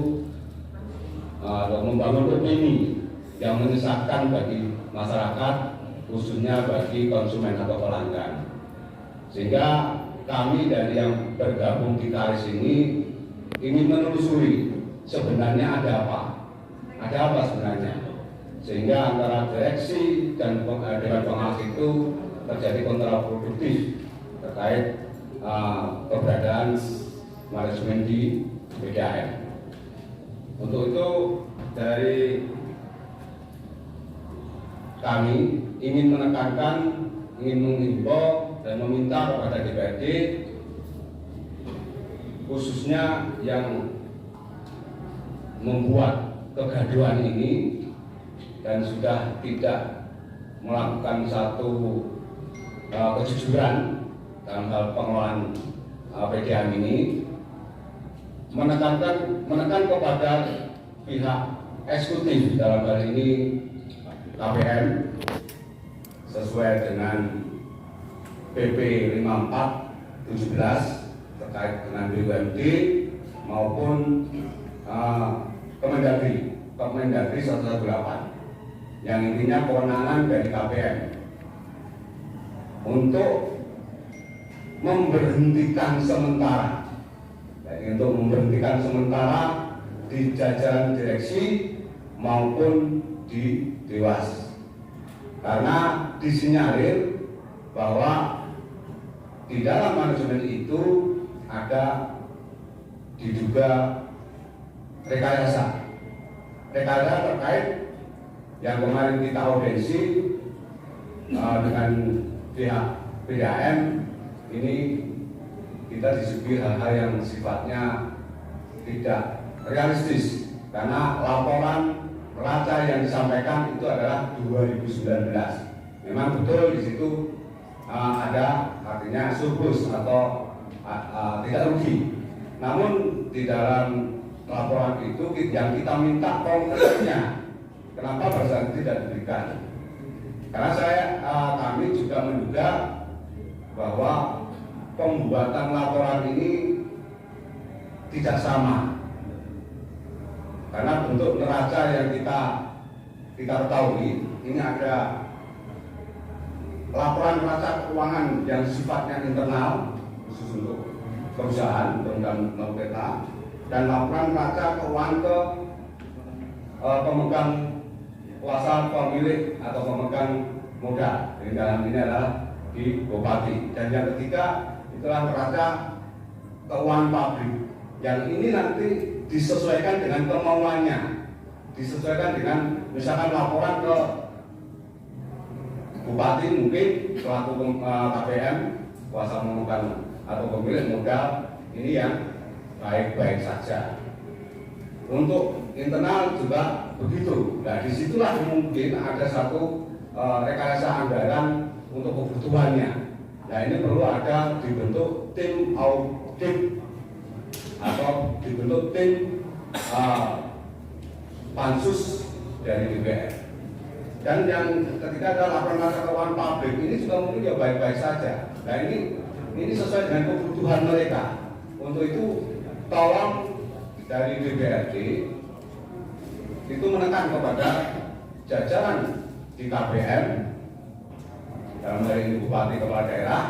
membangun opini yang menyesatkan bagi masyarakat, khususnya bagi konsumen atau pelanggan. Sehingga kami dari yang bergabung di KALIS ini ingin menelusuri sebenarnya ada apa sebenarnya, sehingga antara direksi dan dewan pengawas itu terjadi kontraproduktif terkait keberadaan manajemen di PDAM. Untuk itu dari kami ingin menekankan, ingin menghimbau dan meminta kepada DPRD khususnya yang membuat kegaduhan ini dan sudah tidak melakukan satu kejujuran dalam hal pengelolaan PDAM ini, menekan kepada pihak eksekutif dalam hal ini KPM sesuai dengan PP 54/17 terkait dengan BUMD maupun Kemendagri 118 yang intinya kewenangan dari KPM untuk memberhentikan sementara, di jajaran direksi maupun di Dewas, karena disinyalir bahwa di dalam manajemen itu ada diduga rekayasa terkait yang kemarin kita audiensi dengan pihak PDAM. Ini kita disuguhi hal-hal yang sifatnya tidak realistis, karena laporan neraca yang disampaikan itu adalah 2019. Memang betul di situ ada artinya surplus atau tidak rugi. Namun di dalam laporan itu yang kita minta konkretnya, kenapa pada saat itu tidak diberikan? Karena kami juga menduga bahwa pembuatan laporan ini tidak sama, karena bentuk neraca yang kita ketahui ini ada laporan neraca keuangan yang sifatnya internal khusus untuk perusahaan dan peta, dan laporan neraca keuangan ke pemegang kuasa pemilik atau pemegang modal. Di dalam ini adalah di Bupati. Dan yang ketiga itulah neraca keuangan pabrik, yang ini nanti disesuaikan dengan kemauannya, disesuaikan dengan misalkan laporan ke Bupati mungkin selaku KPM kuasa pemegang atau pemilik modal ini yang baik-baik saja. Untuk internal juga begitu. Nah, disitulah mungkin ada satu rekayasa anggaran untuk kebutuhannya. Nah, ini perlu ada dibentuk tim audit atau dibentuk tim pansus dari DPR. Dan yang ketiga adalah laporan neraca keuangan pabrik, ini juga mungkin ya baik-baik saja. Nah, ini sesuai dengan kebutuhan mereka. Untuk itu tolong dari DPRD itu menekan kepada jajaran di KPM, dalam hal ini Bupati Kepala Daerah,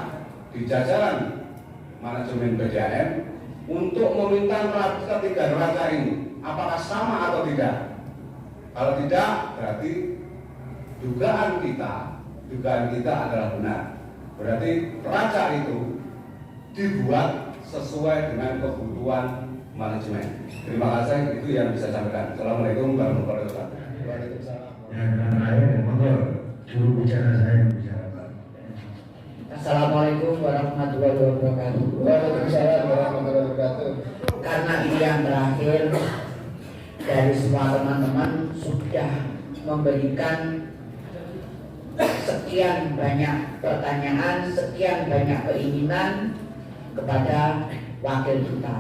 di jajaran manajemen PDAM untuk meminta ketiga neraca ini apakah sama atau tidak. Kalau tidak, berarti dugaan kita adalah benar. Berarti neraca itu dibuat sesuai dengan kebutuhan manajemen. Terima kasih, itu yang bisa sampaikan. Assalamualaikum warahmatullahi wabarakatuh. Waalaikumsalam. Yang terakhir, monggo juru bicara saya yang bicara. Assalamualaikum warahmatullahi wabarakatuh. Waalaikumsalam warahmatullahi wabarakatuh. Karena ini yang terakhir, dari semua teman-teman sudah memberikan sekian banyak pertanyaan, sekian banyak keinginan kepada wakil kita.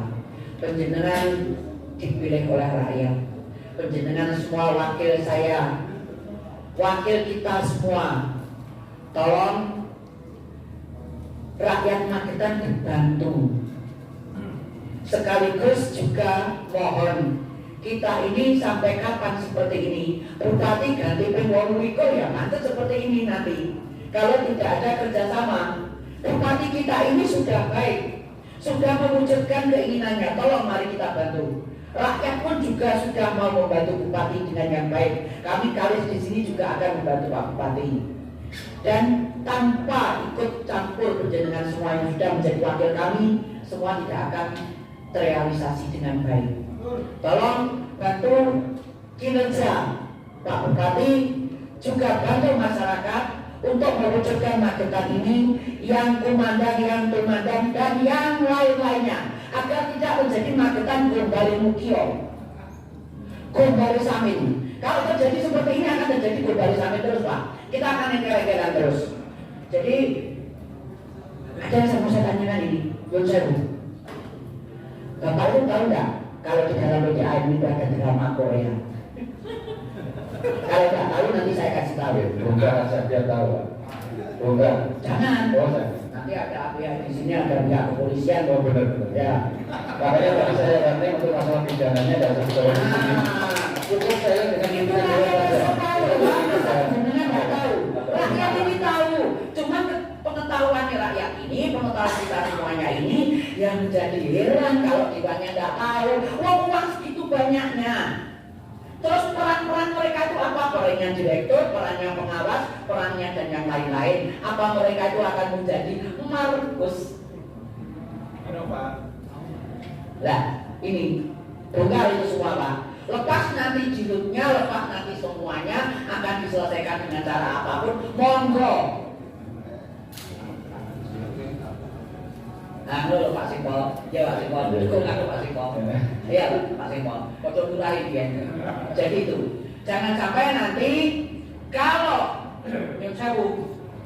Penjenengan dipilih oleh rakyat. Penjenengan semua wakil saya, wakil kita semua. Tolong rakyat Magetan dibantu. Sekaligus juga mohon kita ini sampai kapan seperti ini? Bupati ganti ping 8 ya mantu seperti ini nanti. Kalau tidak ada kerjasama, bupati kita ini sudah baik, sudah mewujudkan keinginannya. Tolong mari kita bantu. Rakyat pun juga sudah mau membantu bupati dengan yang baik. Kami Kalis di sini juga akan membantu Pak Bupati. Dan tanpa ikut campur penjenengan semua yang sudah menjadi wakil kami, semua tidak akan terrealisasi dengan baik. Tolong bantu kinerja Pak Bupati, juga bantu masyarakat untuk mewujudkan Magetan ini yang komandan, dan yang lain-lainnya, agar tidak menjadi Magetan Gombari Mukio, Gombari Samin. Kalau terjadi seperti ini akan terjadi Gombari Samin terus Pak. kita akan engkel-engkelan terus. Jadi ada yang saya mau tanyakan ini, Yun Sewu. Bapak itu tahu nggak kalau di dalam PDAM itu ada drama Korea? Kalau nggak tahu nanti saya kasih tahu. Bukan saja tahu. Bukan. Jangan. Bosan. Nanti ada pihak di sini ada pihak kepolisian. Oh benar-benar. Ya. Makanya tadi saya tanya untuk masalah pidananya dan sebagainya di sini. Cukup saya dengan pimpinan saja. Sebenarnya nggak tahu. Rakyat ini tahu. Cuman pengetahuannya rakyat ini, pengetahuan kita semuanya ini yang menjadi heran kalau Dewannya nggak tahu. Wah, uang segitu banyaknya. Terus peran-peran mereka itu apa? Perannya direktur, perannya pengawas, perannya dan yang lain-lain. Apa mereka itu akan menjadi Markus? Lah, ini bongkar itu semua Pak. Lepas nanti jilutnya, lepas nanti semuanya akan diselesaikan dengan cara apapun. Monggo. Nah, lo Pak Sipol, ya Pak Sipol, dukung aku Pak Sipol. Iya Pak Sipol, betul murahin dia. Jadi itu, jangan sampai nanti kalau Yun Sewu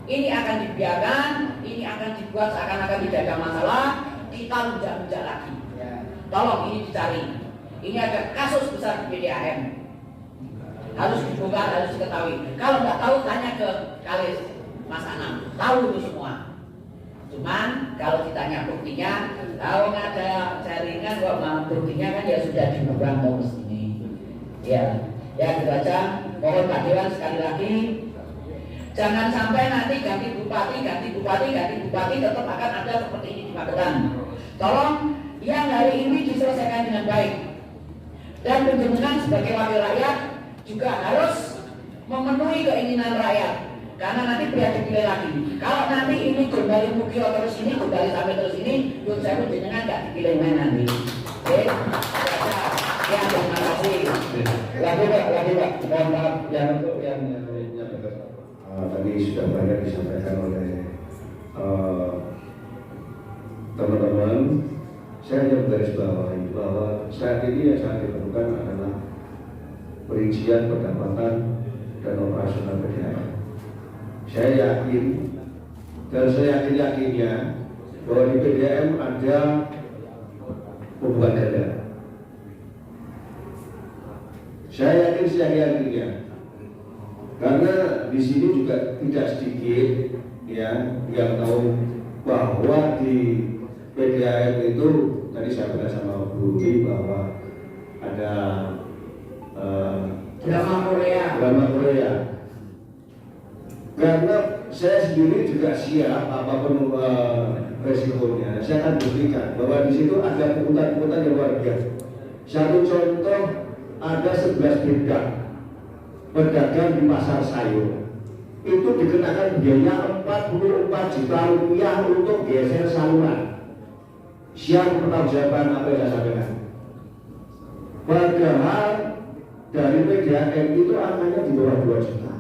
ini akan dibiarkan, ini akan dibuat seakan-akan tidak ada masalah, kita lunjak-lunjak lagi. Tolong ini dicari. Ini ada kasus besar di PDAM. Harus dibongkar, harus diketahui. Kalau nggak tahu tanya ke Kalis Mas Anam, tahu itu semua. Cuman kalau ditanya buktinya, tahu nggak ada jaringan kok, buktinya kan ya sudah dibuang ke sini. Ya, ya itu aja. Mohon Pak Dewan sekali lagi, jangan sampai nanti ganti bupati tetap akan ada seperti ini di Magetan. Tolong yang hari ini diselesaikan dengan baik. Dan penjelasan sebagai wakil rakyat juga harus memenuhi keinginan rakyat. Karena nanti biar dipilih lagi. Kalau nanti ini kembali Mugio terus ini, kembali sampai terus ini, Yun Sewu jenengan nggak dipilih main nanti. Oke? Ya, terima kasih. Lagi Pak, mohon maaf yang untuk yang tadi sudah banyak disampaikan oleh teman-teman. Saya hanya menggarisbawahi bahwa saat ini yang sangat diperlukan adalah perincian pendapatan dan operasional PDAM. Saya yakin dan saya yakinnya bahwa di PDAM ada hubungan ganda. Saya yakinnya karena di sini juga tidak sedikit ya yang tahu bahwa di PDAM itu tadi saya bilang sama Bu Ri bahwa ada drama Korea. Karena saya sendiri juga siap apapun resikonya, saya akan buktikan bahwa di situ ada pungutan-pungutan yang luar biasa. Satu contoh, ada 11 bedak pedagang di pasar sayur. Itu dikenakan biaya 44 juta rupiah untuk geser saluran. Siap pertanggungjawaban apa yang saya sampaikan. Padahal dari PDAM itu angkanya di bawah 2 juta.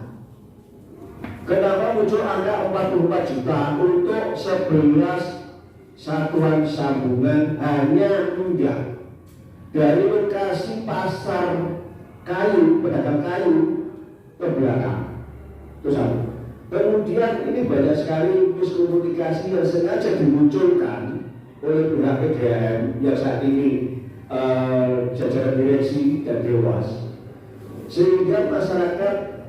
Kenapa muncul angka 44 juta untuk 11 satuan sambungan hanya mudah dari lokasi pasar kayu, pedagang kayu ke belakang. Itu satu. Kemudian ini banyak sekali miskomunikasi yang sengaja dimunculkan oleh pihak PDAM yang saat ini jajaran direksi dan dewas, sehingga masyarakat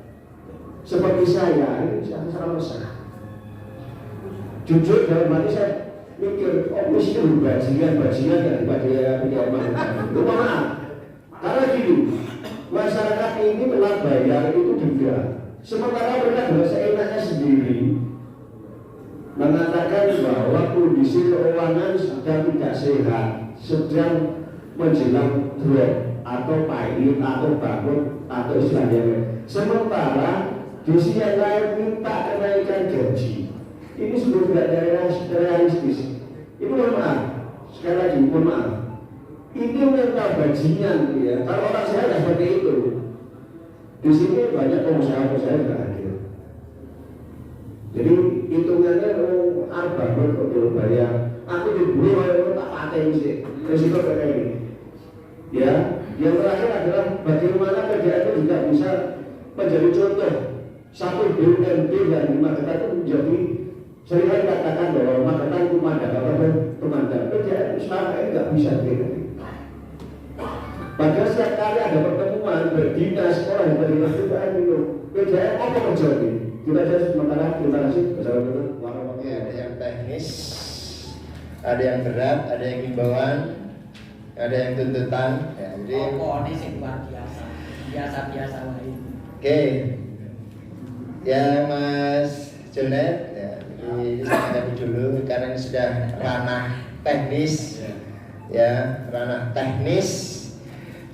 seperti saya ini sangat resah. Jujur dalam hati saya mikir, oh mesti bajingan daripada PDAM. Maaf, karena gini, masyarakat ini telah bayar itu denda. Sementara mereka dengan seenaknya sendiri mengatakan bahwa kondisi keuangan sedang tidak sehat, sedang menjelang drop atau pahit atau bangkrut atau istilahnya. Sementara di sisi yang lain minta kenaikan gaji. Ini sudah tidak realistis. Ini mohon maaf, sekali lagi mohon maaf. Ini mental bajingan ya. Kalau orang saya tidak seperti itu. Di sini banyak pengusaha-pengusaha yang hadir. Jadi hitungannya arbah untuk bayar. Aku diburu tak pakai sih. Resiko kayak ini. Ya, yang terakhir adalah bagaimana PDAM itu juga bisa menjadi contoh satu BUMD yang di Magetan itu menjadi sering katakan bahwa Magetan pemandangan PJN selama ini nggak bisa gitu. Padahal setiap kali ada pertemuan berdinas sekolah yang terlibat itu PJN apa terjadi? Kita saja sementara terima kasih. Wassalamualaikum. Ada yang teknis, ada yang berat, ada yang himbauan, ada yang tuntutan. Ya, jadi ini sih luar biasa, biasa lain. Oke, ya Mas Jonet, ya, ini saya hadapi dulu karena ini sudah ranah teknis, ya ranah teknis.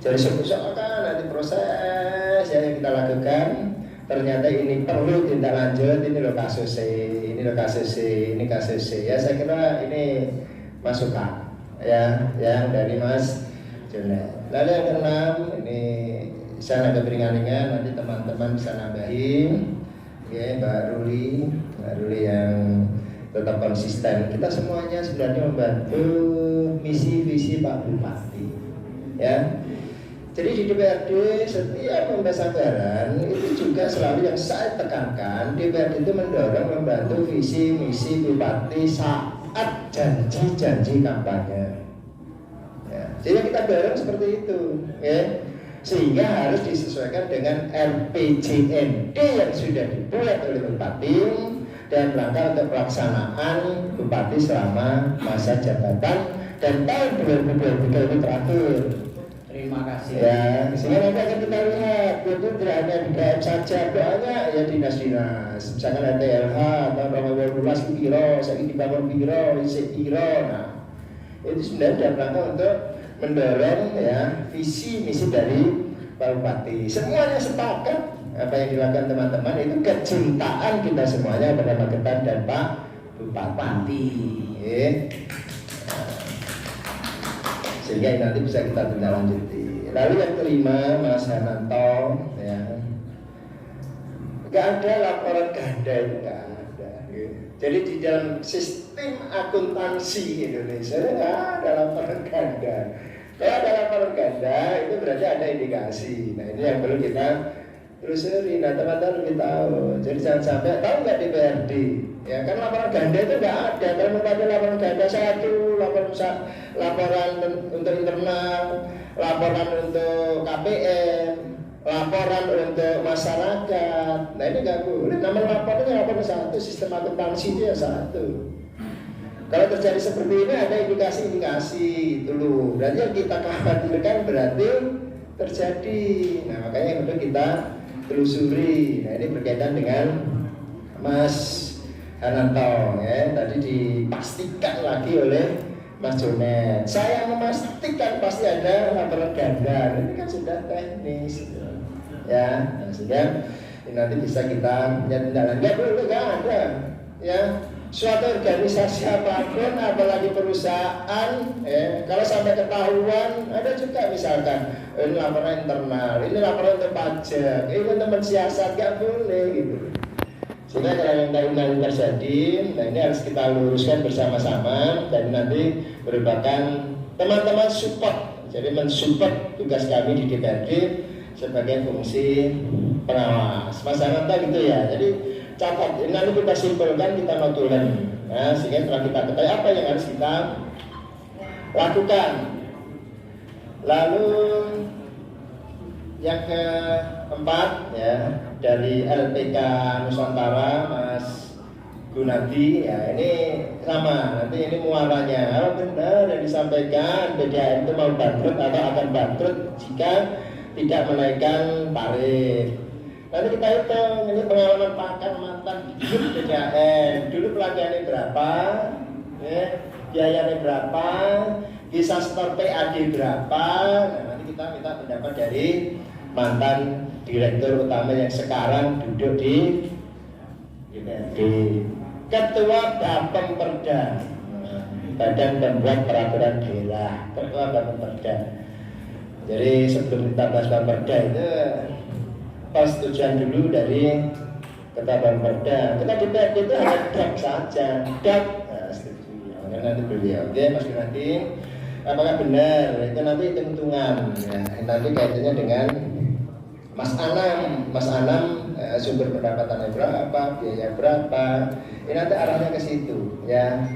Jadi sebesar kan nanti proses yang kita lakukan. Ternyata ini perlu tindak lanjut, ini lo kasus ini lo kasus ini kasus ya saya kira ini masukan ya yang dari Mas Jonet. Lalu yang keenam ini saya agak ringan-ringan, nanti teman-teman bisa nambahin ya Mbak Ruli yang tetap konsisten. Kita semuanya sebenarnya membantu misi visi Pak Bupati ya. Jadi di DPRD setiap membahas anggaran itu juga selalu yang saya tekankan, DPRD itu mendorong membantu visi misi Bupati saat janji-janji kampanye. Ya, jadi kita dorong seperti itu, ya. Sehingga harus disesuaikan dengan RPJMD yang sudah dibuat oleh Bupati dan rangka untuk pelaksanaan Bupati selama masa jabatan dan tahun 2023 ini terakhir. Terima kasih. Ya, sehingga nanti akan kita lihat, itu tidak hanya di DM saja, banyak ya dinas-dinas. Misalkan ada TLH tahun 2012 piro, saya dibangun piro, isi piro. Nah, itu sebenarnya dalam rangka untuk mendorong ya visi misi dari Pak Bupati. Semuanya sepakat apa yang dilakukan teman-teman itu kecintaan kita semuanya pada Magetan dan Pak Bupati. Sehingga nanti bisa kita tindak lanjuti. Lalu yang kelima Mas Hananto ya, nggak ada laporan ganda itu nggak ada. Jadi di dalam sistem akuntansi Indonesia nggak ada laporan ganda. Kalau ada laporan ganda itu berarti ada indikasi. Nah ini yang perlu kita telusuri. Nah teman-teman lebih tahu. Jadi jangan sampai tahu nggak DPRD. Ya kan laporan ganda itu nggak ada. Kalau ada laporan ganda satu, laporan untuk internal, laporan untuk KPM, laporan untuk masyarakat. Nah ini nggak boleh. Nama laporannya laporan satu, sistem akuntansi itu ya satu. Kalau terjadi seperti ini ada indikasi-indikasi itu loh. Berarti yang kita khawatirkan berarti terjadi. Nah makanya yang perlu kita telusuri. Nah ini berkaitan dengan Mas Hananto ya, tadi dipastikan lagi oleh Mas Jonet. Saya memastikan pasti ada laporan ganda. Ini kan sudah teknis ya. Nah, sehingga ini nanti bisa kita tindak lanjut. Nggak ada ya. Suatu organisasi apapun, apalagi perusahaan, kalau sampai ketahuan, ada juga misalkan ini laporan internal, ini laporan untuk pajak, ini untuk mensiasat, nggak boleh gitu. Sehingga kalau yang terjadi, nah ini harus kita luruskan bersama-sama dan nanti merupakan teman-teman support. Jadi mensupport tugas kami di DPRD sebagai fungsi pengawas. Mas Hananto gitu ya. Jadi catat, nanti kita simpulkan, kita notulen. Nah, sehingga setelah kita ketahui apa yang harus kita lakukan. Lalu yang keempat ya, dari LPK Nusantara Mas Gunadi ya, ini sama, nanti ini muaranya kalau benar yang disampaikan PDAM itu mau bangkrut atau akan bangkrut jika tidak menaikkan tarif. Nanti kita hitung, ini pengalaman pakan mantan hidup PDAM, dulu pelanggannya berapa, ya, biayanya berapa, kisah store PAD berapa. Nah, nanti kita minta pendapat dari mantan direktur utama yang sekarang duduk di DPRD, ketua Bapemperda, badan pembuat peraturan daerah, ketua Bapemperda. Jadi sebelum kita bahas Bapemperda itu persetujuan dulu dari ketua Bapemperda. Kita DPRD itu hanya draft saja, draft. Nah, setuju. Ya, nanti beliau, oke Mas Gunadi, apakah benar? Itu nanti hitung-hitungan. Ya, nanti kaitannya dengan Mas Anam sumber pendapatannya berapa, biaya berapa, ini nanti arahnya ke situ ya.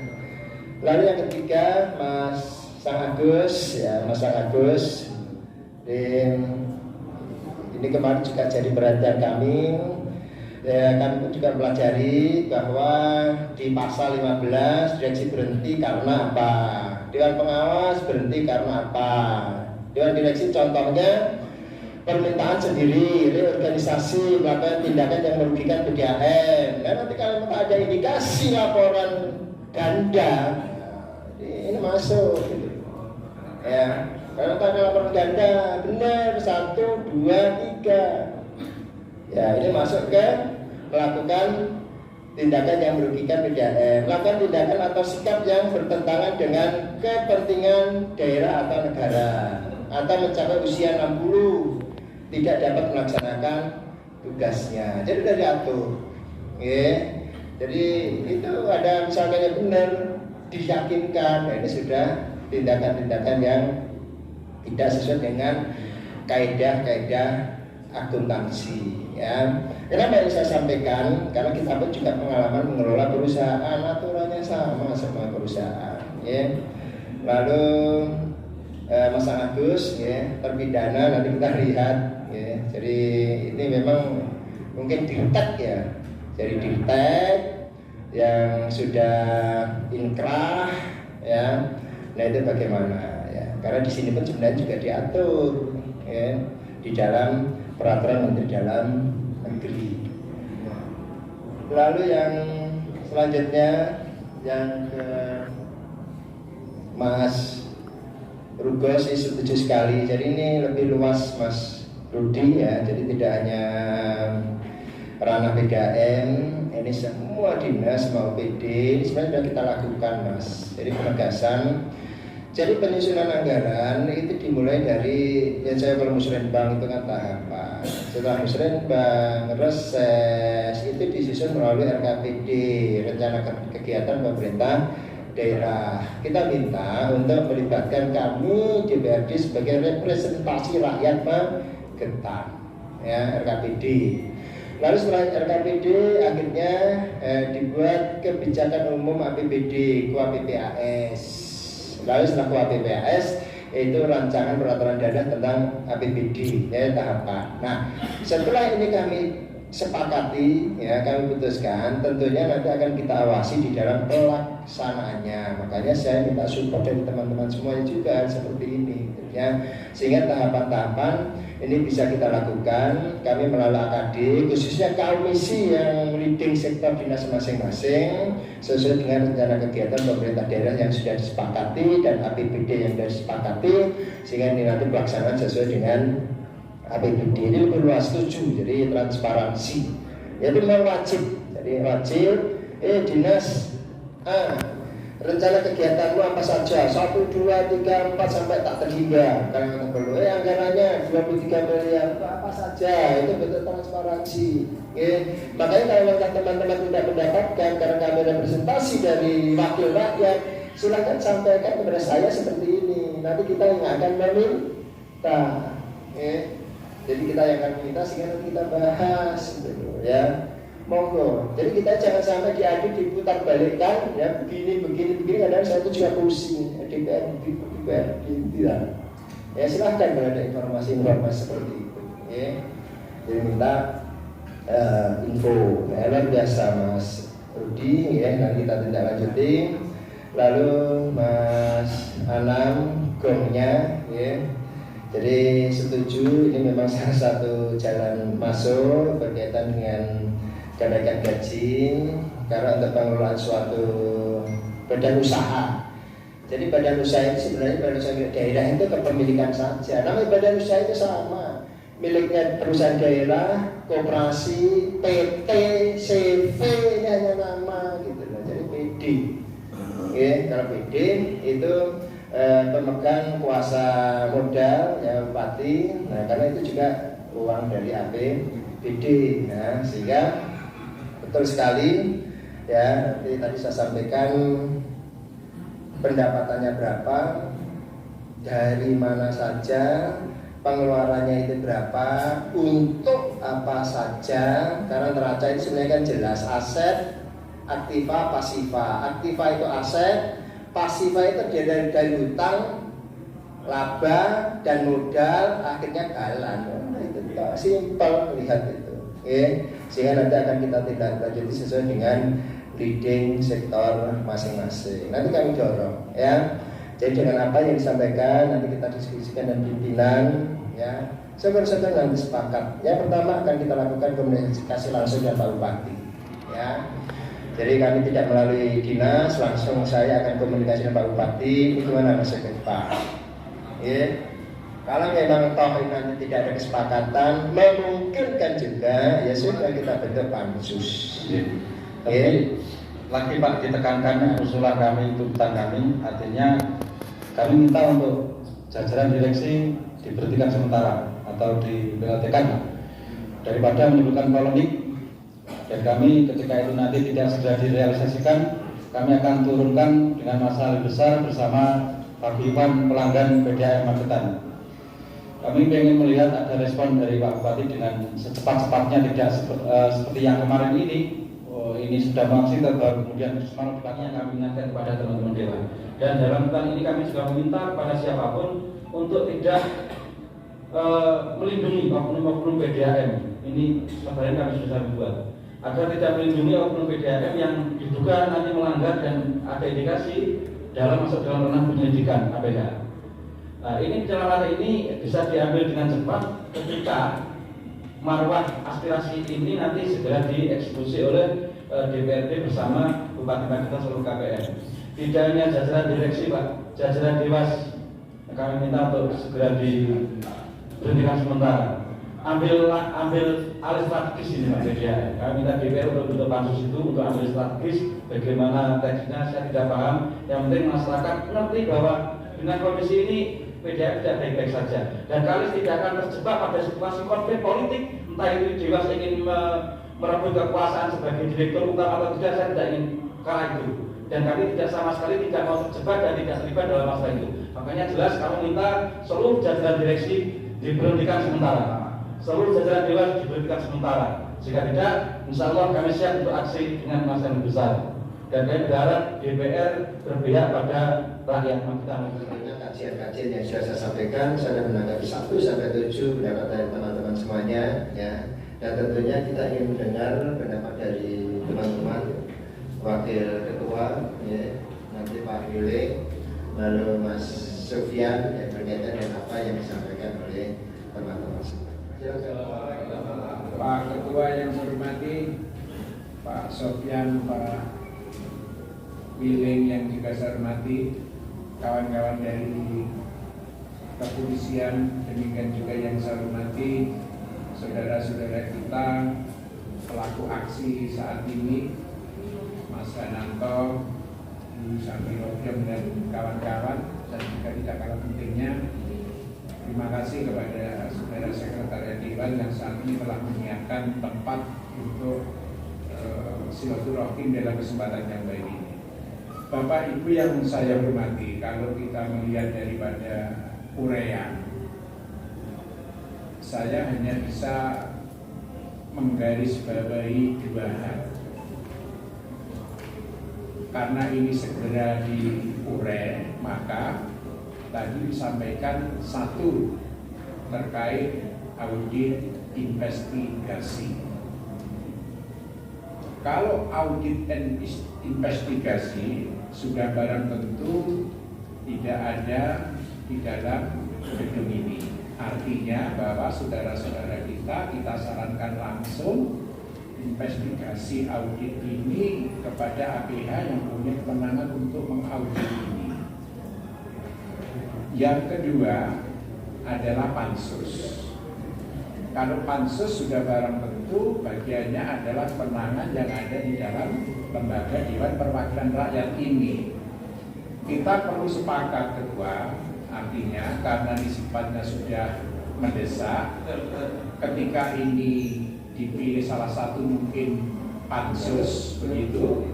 Lalu yang ketiga Mas Sang Agus ya, Mas Sang Agus ini kemarin juga jadi perhatian kami ya, kami pun juga pelajari bahwa di pasal 15 direksi berhenti karena apa, Dewan Pengawas berhenti karena apa, Dewan Direksi contohnya permintaan sendiri, reorganisasi, melakukan tindakan yang merugikan PDAM. Nah, nanti kalau ada indikasi laporan ganda, ini masuk. Ya, kalau ada laporan ganda, benar 1, 2, 3. Ya, ini masuk ke melakukan tindakan yang merugikan PDAM, melakukan tindakan atau sikap yang bertentangan dengan kepentingan daerah atau negara, atau mencapai usia 60 tidak dapat melaksanakan tugasnya. Jadi sudah diatur. Ya. Jadi itu ada misalnya yang benar diyakinkan, nah, ini sudah tindakan-tindakan yang tidak sesuai dengan kaidah-kaidah akuntansi. Ya. Kenapa yang saya sampaikan? Karena kita pun juga pengalaman mengelola perusahaan, aturannya sama semua perusahaan. Ya. Lalu Mas Agus ya, terpidana nanti kita lihat ya. Jadi ini memang mungkin dirtek ya. Jadi dirtek yang sudah inkrah ya. Nah itu bagaimana ya? Karena di sini pun sebenarnya juga diatur ya, di dalam peraturan Menteri Dalam Negeri. Lalu yang selanjutnya yang ke Mas Rugo sih setuju sekali. Jadi ini lebih luas Mas Rudi ya. Jadi tidak hanya ranah PDAM, ini semua dinas mau PD ini sebenarnya sudah kita lakukan Mas. Jadi penegasan. Jadi penyusunan anggaran itu dimulai dari ya saya kalau musrenbang itu kan tahapan. Setelah musrenbang reses itu disusun melalui RKPD, rencana kegiatan pemerintah daerah. Kita minta untuk melibatkan kami DPRD sebagai representasi rakyat Magetan ya, RKPD. Lalu setelah RKPD akhirnya dibuat kebijakan umum APBD KUAPPAS. Lalu setelah KUAPPAS itu rancangan peraturan daerah tentang APBD ya, tahapan. Nah setelah ini kami sepakati ya, kami putuskan tentunya nanti akan kita awasi di dalam pelaksanaannya. Makanya saya minta support dari teman-teman semuanya juga seperti ini ya, sehingga tahapan-tahapan ini bisa kita lakukan. Kami melalui AKD khususnya komisi yang leading sektor dinas masing-masing sesuai dengan rencana kegiatan pemerintah daerah yang sudah disepakati dan APBD yang sudah disepakati, sehingga ini nanti pelaksanaan sesuai dengan APBD. Ini lebih luas, setuju. Jadi transparansi itu memang wajib. Jadi wajib dinas rencana kegiatanmu apa saja 1, 2, 3, 4 sampai tak terhingga. Karena perlu anggarannya 23 miliar apa saja, itu betul transparansi. Makanya kalau teman-teman tidak mendapatkan karena kami representasi dari wakil rakyat, silakan sampaikan kepada saya seperti ini. Nanti kita yang akan meminta. Jadi kita yang akan meminta sehingga nanti kita bahas gitu, ya. Monggo. Jadi kita jangan sampai diadu diputar balikkan ya, begini kadang saya itu juga pusing. DPR tidak. Ya silahkan kalau ada informasi seperti itu. Ya. Jadi minta info. Nah, luar biasa Mas Rudi ya, nanti kita tindak lanjuti. Lalu Mas Anam gongnya ya. Jadi setuju ini memang salah satu jalan masuk berkaitan dengan kenaikan gaji karena untuk pengelolaan suatu badan usaha. Jadi badan usaha itu sebenarnya badan usaha daerah itu kepemilikan saja. Namanya badan usaha itu sama, miliknya perusahaan daerah, koperasi, PT, CV, ini hanya nama gitu loh. Jadi PD. Kalau PD itu pemegang kuasa modal ya bupati. Nah karena itu juga uang dari APBD. Nah sehingga betul sekali ya, tadi saya sampaikan pendapatannya berapa, dari mana saja, pengeluarannya itu berapa, untuk apa saja. Karena neraca itu sebenarnya kan jelas, aset, aktiva, pasiva. Aktiva itu aset, pasiva itu dari hutang, laba dan modal, akhirnya galan. Nah, itu simpel lihat itu. Sehingga nanti akan kita tindak lanjuti sesuai dengan leading sektor masing-masing. Nanti kami dorong ya. Jadi dengan apa yang disampaikan nanti kita diskusikan dan pimpinan ya. Saya nanti sepakat. Yang pertama akan kita lakukan komunikasi langsung dengan Pak Bupati ya. Jadi kami tidak melalui dinas, langsung saya akan komunikasi dengan Pak Bupati. Ini gimana Mas Pak? Ya. Kalau memang toh nanti tidak ada kesepakatan, memungkinkan juga ya sudah kita bentuk pansus. Tapi lagi Pak ditekankan usulan kami, tuntutan kami, artinya kami minta untuk jajaran direksi diberhentikan sementara atau diberhentikan daripada menimbulkan polemik. Dan kami ketika itu nanti tidak segera direalisasikan, kami akan turunkan dengan massa lebih besar bersama paguyuban pelanggan PDAM Magetan. Kami ingin melihat ada respon dari Pak Bupati dengan secepat-cepatnya, tidak seperti yang kemarin ini. Ini sudah maksimal baru kemudian semangat belakangnya kami ingatkan kepada teman-teman dewan. Dan dalam hal ini kami juga meminta kepada siapapun untuk tidak melindungi oknum-oknum PDAM. Ini sebenarnya kami sudah buat agar tidak melindungi oknum PDAM yang diduga nanti melanggar dan ada indikasi masuk dalam ranah penyelidikan KPK. Nah, ini dalam ini bisa diambil dengan cepat ketika marwah aspirasi ini nanti segera dieksekusi oleh DPRD bersama Bupati Magetan seluruh KPM. Tidak hanya jajaran direksi Pak, jajaran dewas kami minta untuk segera diberhentikan sementara. Ambil alih strategis ini Pak BDA. Kami minta DPR untuk bentuk pansus itu untuk ambil strategis. Bagaimana teksnya saya tidak paham. Yang penting masyarakat mengerti bahwa dengan kondisi ini PDAM tidak baik-baik saja. Dan kali tidak akan terjebak pada situasi konflik politik. Entah itu dewas ingin merebut kekuasaan sebagai direktur utama atau tidak, saya tidak ingin kalah itu. Dan kami tidak sama sekali tidak mau terjebak dan tidak terlibat dalam masalah itu. Makanya jelas kami minta seluruh jajaran direksi diberhentikan sementara, seluruh jajaran dewan diberhentikan sementara. Jika tidak, insya Allah kami siap untuk aksi dengan masa yang besar. Dan kami berharap DPR berpihak pada rakyat Magetan. Kajian-kajian yang sudah saya sampaikan, saya menanggapi 1-7 pendapat dari teman-teman semuanya ya. Dan tentunya kita ingin mendengar pendapat dari teman-teman Wakil Ketua ya, nanti Pak Yule, lalu Mas Sufyan yang berkaitan dengan apa yang disampaikan oleh teman-teman semua. Pak Ketua yang saya hormati, Pak Sofyan, Pak Wiling yang juga saya hormati, kawan-kawan dari kepolisian, demikian juga yang saya hormati saudara-saudara kita pelaku aksi saat ini, Mas Ananto, Bu Sambirokyom dan kawan-kawan, dan juga tidak kalah pentingnya terima kasih kepada saudara sekretariat Dewan yang saat ini telah menyiapkan tempat untuk silaturahim dalam kesempatan yang baik ini. Bapak Ibu yang saya hormati, kalau kita melihat daripada uraian, saya hanya bisa menggarisbawahi 2 hal. Karena ini segera diurai, maka tadi disampaikan 1 terkait audit investigasi. Kalau audit dan investigasi sudah barang tentu tidak ada di dalam gedung ini. Artinya bahwa saudara-saudara kita sarankan langsung investigasi audit ini kepada APH yang punya kewenangan untuk mengaudit ini. Yang kedua adalah pansus. Kalau pansus sudah barang tentu bagiannya adalah kewenangan yang ada di dalam lembaga Dewan Perwakilan Rakyat ini. Kita perlu sepakat kedua, artinya karena sifatnya sudah mendesak, ketika ini dipilih salah satu mungkin pansus begitu,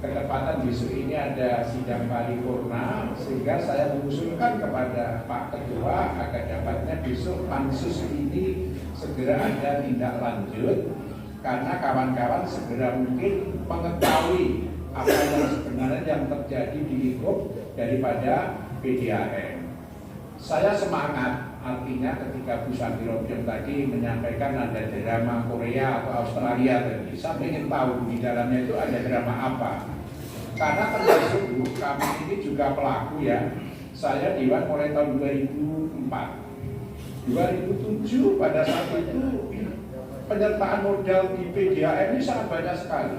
ketepatan besok ini ada sidang paripurna, sehingga saya mengusulkan kepada Pak Ketua agar dapatnya besok pansus ini segera ada tindak lanjut, karena kawan-kawan segera mungkin mengetahui apa yang sebenarnya yang terjadi di lingkup daripada PDAM. Saya semangat, artinya ketika Bu Santi Robyong tadi menyampaikan ada drama Korea atau Australia tadi, saya ingin tahu di dalamnya itu ada drama apa. Karena termasuk kami ini juga pelaku ya. Saya Dewan mulai tahun 2004, 2007 pada saat itu penyertaan modal di PDAM ini sangat banyak sekali.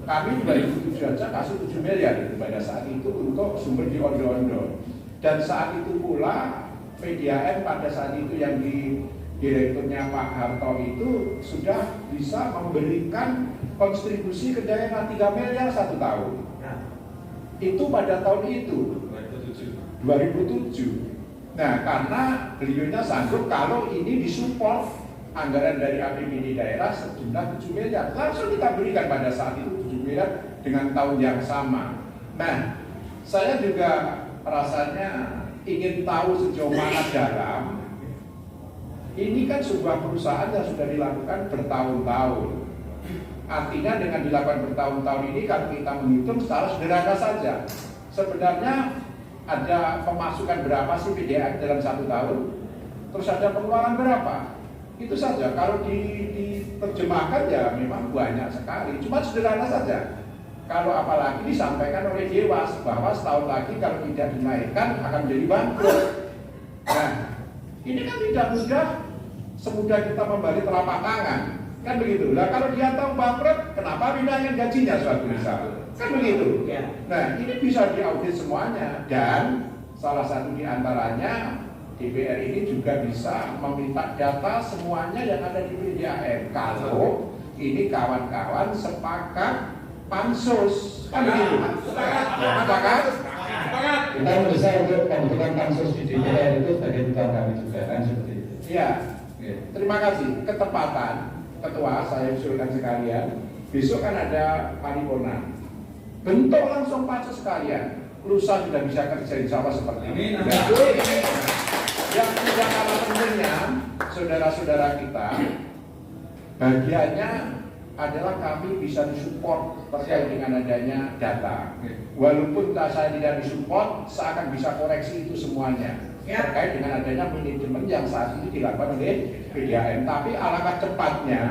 Kami 2007 saja kasih 7 miliar pada saat itu untuk sumber di Ondo-Ondo. Dan saat itu pula PDAM pada saat itu yang di direkturnya Pak Harto itu sudah bisa memberikan kontribusi ke daerah 3 miliar 1 tahun. Itu pada tahun itu 2007. Nah, karena beliaunya sanggup kalau ini disupport anggaran dari APBD daerah sejumlah 7 miliar, langsung kita berikan pada saat itu 7 miliar dengan tahun yang sama. Nah, saya juga rasanya ingin tahu sejauh mana dalam ini kan sebuah perusahaan yang sudah dilakukan bertahun-tahun. Artinya dengan dilakukan bertahun-tahun ini kalau kita menghitung secara sederhana saja, sebenarnya ada pemasukan berapa sih PDAM dalam 1 tahun, terus ada pengeluaran berapa, itu saja. Kalau diterjemahkan ya memang banyak sekali, cuma sederhana saja. Kalau apalagi disampaikan oleh Dewas bahwa setahun lagi kalau tidak dinaikkan akan menjadi bangkrut. Nah, ini kan tidak mudah, semudah kita membalik telapak tangan, kan begitu. Nah, kalau dia tahu bangkrut, kenapa pindahkan gajinya suatu misal, kan begitu. Nah, ini bisa diaudit semuanya, dan salah satu diantaranya DPR ini juga bisa meminta data semuanya yang ada di PDAM. Kalau ini kawan-kawan sepakat pansus, kan begitu. Sepakat? Kita mendesak untuk pembentukan pansus di DPR itu sebagai tujuan kami juga, kan seperti itu. Iya. Terima kasih. Ketepatan, Ketua, saya usulkan sekalian. Besok kan ada paripurna. Bentuk langsung pansus sekalian. Lusa sudah bisa kerja insya Allah seperti ini. Yang tidak kalah pentingnya, saudara-saudara kita, bagiannya adalah kami bisa disupport terkait dengan adanya data. Walaupun saya tidak disupport, saya akan bisa koreksi itu semuanya terkait dengan adanya manajemen yang saat ini dilakukan oleh PDAM. Tapi alangkah cepatnya,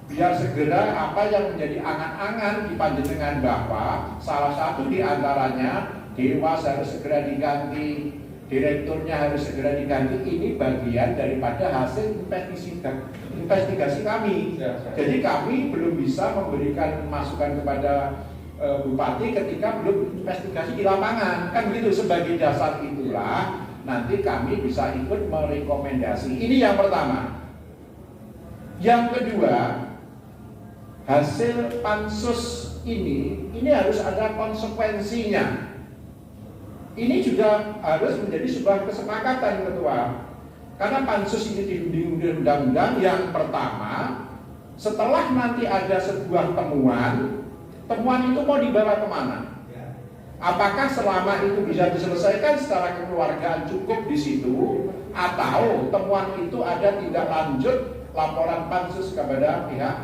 biar segera apa yang menjadi angan-angan di panjenengan bahwa salah satu di antaranya Dewas harus segera diganti, direkturnya harus segera diganti. Ini bagian daripada hasil investigasi kami. Jadi kami belum bisa memberikan masukan kepada Bupati ketika belum investigasi di lapangan, kan begitu. Sebagai dasar itulah nanti kami bisa ikut merekomendasi. Ini yang pertama. Yang kedua, hasil pansus ini harus ada konsekuensinya. Ini juga harus menjadi sebuah kesepakatan, Ketua. Karena pansus ini diundi undang-undang. Yang pertama, setelah nanti ada sebuah temuan itu mau dibawa kemana? Apakah selama itu bisa diselesaikan secara kekeluargaan cukup di situ, atau temuan itu ada tindak lanjut laporan pansus kepada pihak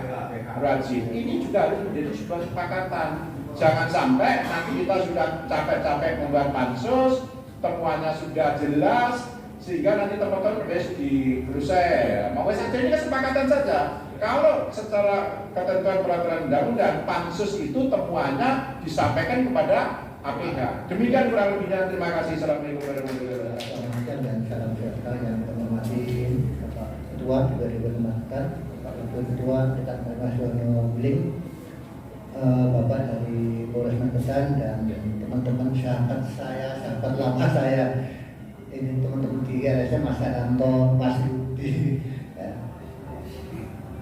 berwajib? Ini juga harus menjadi sebuah kesepakatan. Jangan sampai nanti kita sudah capek-capek membuat pansus, temuannya sudah jelas, sehingga nanti teman-teman harus di Brussel. Mau saja ini kesepakatan saja. Kalau secara ketentuan peraturan undang-undang, pansus itu temuannya disampaikan kepada APH. Demikian kurang lebihnya. Terima kasih. Assalamualaikum warahmatullahi wabarakatuh. Dan salam sejahtera yang terhormati Bapak Ketua juga dihormatkan, Bapak Wakil Ketua Dekan Nasional Bling, Bapak dari Polres Magetan, dan teman-teman sahabat lama saya, ini teman-teman di RSM, Mas Anto, Mas Rudi,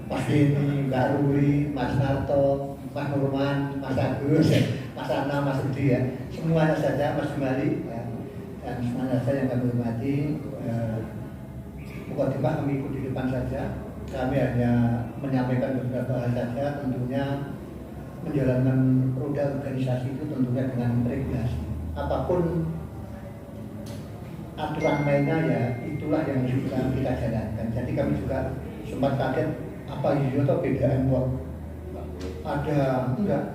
Mas Dini, Mbak Ruli, Mas Narto, Mas Nurman, Mas Agus, Mas Ana, Mas Rudi, ya. Semuanya saja, Mas Jumali, ya. Dan semuanya saja yang kami hormati. Pokoknya kami ikut di depan saja. Kami hanya menyampaikan beberapa hal saja. Tentunya menjalankan roda organisasi itu tentunya dengan regulasi. Apapun aturan mainnya ya itulah yang sudah kita jalankan. Jadi kami juga sempat kaget apa itu atau BDM kok ada enggak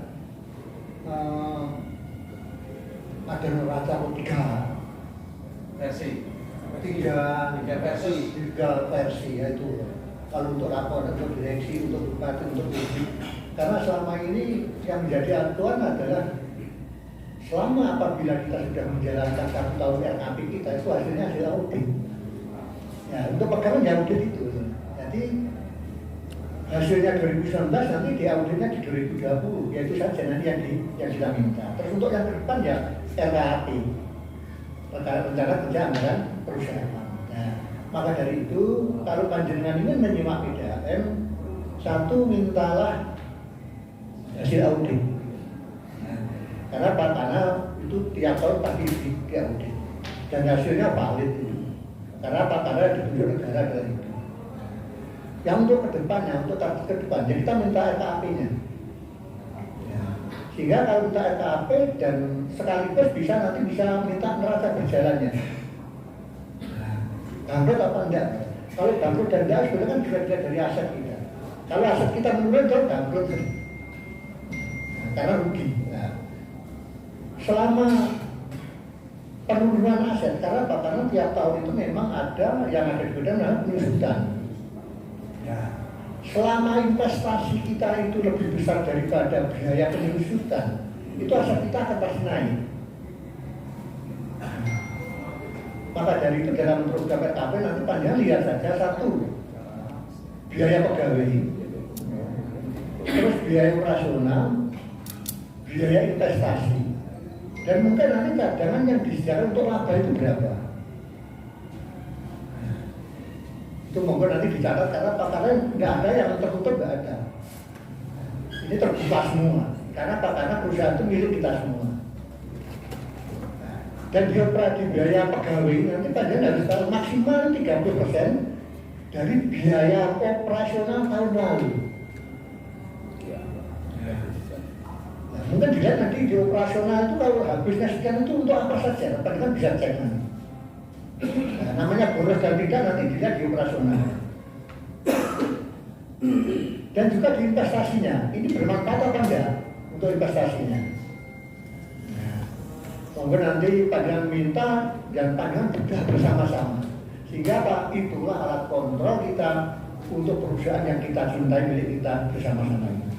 ada neraca kok tiga versi yaitu kalau untuk lapor, untuk direksi, untuk bupati, untuk publik. Karena selama ini yang menjadi acuan adalah selama apabila kita sudah menjalankan 1 tahun RKP kita itu hasilnya hasil audit. Ya, untuk pegawai yang audit itu. Jadi hasilnya 2019 nanti di auditnya di 2020, yaitu saja nanti yang kita minta. Terus untuk yang ke depan ya RKP, rencana kerja anggaran perusahaan. Nah, maka dari itu kalau panjenengan ingin menyimak PDAM, satu mintalah hasil audit. Karena Pak Tanah itu tiap tahun pasti diaudit dan hasilnya valid itu. Karena Pak Tanah ditunjuk negara dari itu. Yang untuk kedepannya, untuk target kedepan, jadi kita minta RKAP-nya. Ya. Sehingga kalau minta RKAP dan sekaligus bisa nanti bisa minta neraca berjalannya. Nah, bangkrut apa enggak? Kalau bangkrut dan enggak sebenarnya kan juga dilihat dari aset kita. Kalau aset kita menurun, itu bangkrut. Nah, karena rugi. Nah, selama penurunan aset, karena tiap tahun itu memang ada yang ada di badan penyusutan. Ya, selama investasi kita itu lebih besar daripada biaya penyusutan, itu aset kita akan pasti naik. Maka dari itu dalam program RKP nanti panjang lihat saja satu biaya pegawai, terus biaya operasional, biaya investasi. Dan mungkin nanti cadangan yang disediakan untuk laba itu berapa? Itu monggo nanti dicatat karena pakarnya nggak ada yang tertutup, nggak ada. Ini terbuka semua karena pakarnya perusahaan itu milik kita semua. Dan biaya pegawai nanti panjang harus tahu maksimal 30% dari biaya operasional tahun lalu. Mungkin dilihat nanti di operasional itu kalau habisnya sekian itu untuk apa saja, apa kita bisa cek nanti. Nah, namanya boros dan tidak nanti dilihat di operasional. Dan juga di investasinya, ini bermanfaat apa enggak untuk investasinya. Nah, mungkin nanti panjangan minta dan panjangan sudah bersama-sama. Sehingga Pak, itulah alat kontrol kita untuk perusahaan yang kita cintai milik kita bersama-sama ini.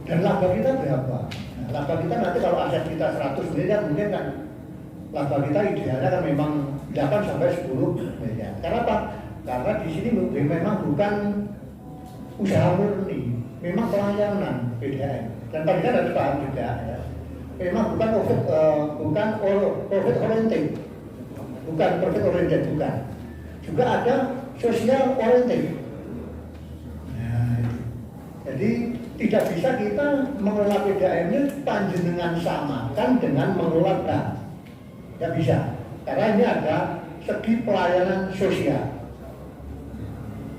Dan laba kita berapa? Nah, laba kita nanti kalau aset kita 100 miliar mungkin kan laba kita idealnya kan memang 8 sampai 10 miliar. Karena apa? Karena di sini memang bukan usaha murni, memang pelayanan PDAM. Dan tadi kan harus paham juga ya. Memang bukan profit oriented, bukan profit oriented bukan. Juga ada social oriented. Nah, jadi tidak bisa kita mengelola PDAM ini panjenengan samakan dengan mengelola bank. Tidak bisa. Karena ini ada segi pelayanan sosial.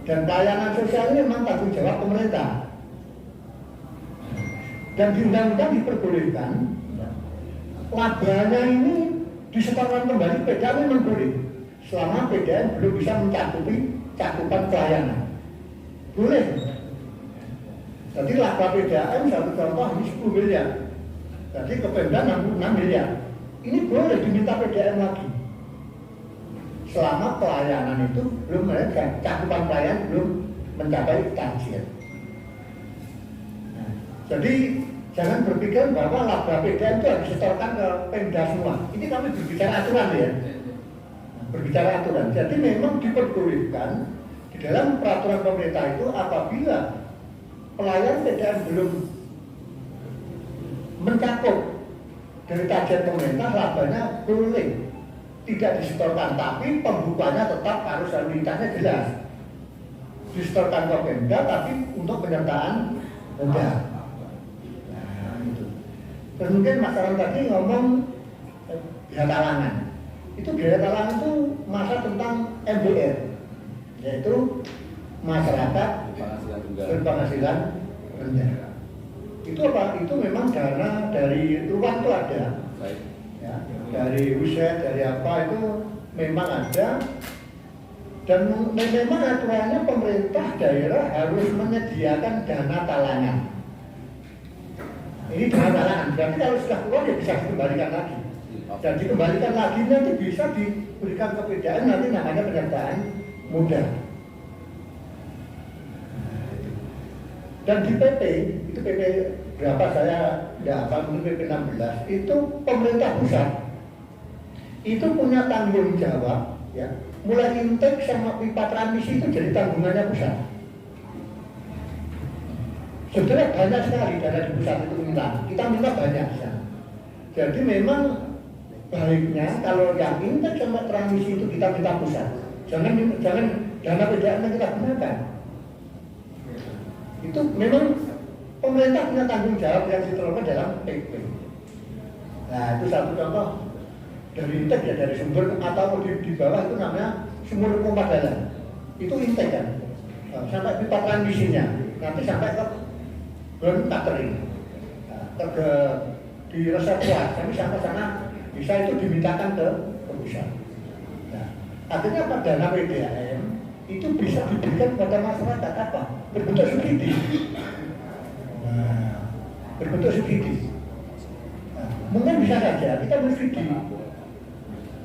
Dan pelayanan sosial ini memang tanggung jawab pemerintah. Dan di undang-undang diperbolehkan labanya ini disetorkan kembali PDAM memang boleh. Selama PDAM belum bisa mencakupi cakupan pelayanan. Boleh. Jadi laba PDAM satu contoh ini 10 miliar. Jadi ke Pemda 66 miliar. Ini boleh diminta PDAM lagi. Selama pelayanan itu belum cakupan pelayanan belum mencapai target. Nah, jadi jangan berpikir bahwa laba PDAM itu harus disetorkan ke Pemda semua. Ini kami berbicara aturan ya. Berbicara aturan. Jadi memang diperbolehkan di dalam peraturan pemerintah itu apabila pelayan PDAM belum mencakup dari target pemerintah, labanya boleh tidak disetorkan, tapi pembukuannya tetap harus lalu lintasnya jelas. Disetorkan ke Pemda, tapi untuk penyertaan Pemda. Nah, itu. Terus mungkin masalah tadi ngomong biaya talangan. Itu biaya talangan itu masa tentang MBR, yaitu masyarakat berpenghasilan rendah. Itu apa? Itu memang dana dari luar itu ada. Ya, dari USAID, dari apa itu memang ada. Dan memang aturannya pemerintah daerah harus menyediakan dana talangan. Ini dana talangan, berarti kalau sudah keluar ya bisa dikembalikan lagi. Dan dikembalikan lagi nanti bisa diberikan ke PDAM, nanti namanya penyertaan modal. Dan di PP, itu PP berapa saya tidak hafal, mungkin PP 16, itu pemerintah pusat itu punya tanggung jawab, ya, mulai intake sama pipa transmisi itu jadi tanggungannya pusat. Sebenarnya banyak sekali dana di pusat itu kita minta banyak ya. Jadi memang baiknya kalau yang intake sama transmisi itu kita minta pusat, jangan dana PDAM yang kita gunakan. Itu memang pemerintah punya tanggung jawab yang diterapkan dalam PP. Nah itu satu contoh dari intake ya, dari sumber atau di bawah itu namanya sumur pompa dalam. Itu intake kan, sampai pipa transmisinya, nanti sampai ke ground catering, di reservoir, kami sampai sana bisa itu dimintakan ke pusat. Nah, akhirnya apa, dana PDAM itu bisa diberikan kepada masyarakat apa? Berbentuk subsidi. Nah, berbentuk subsidi. Nah, mungkin bisa saja kita mensubsidi.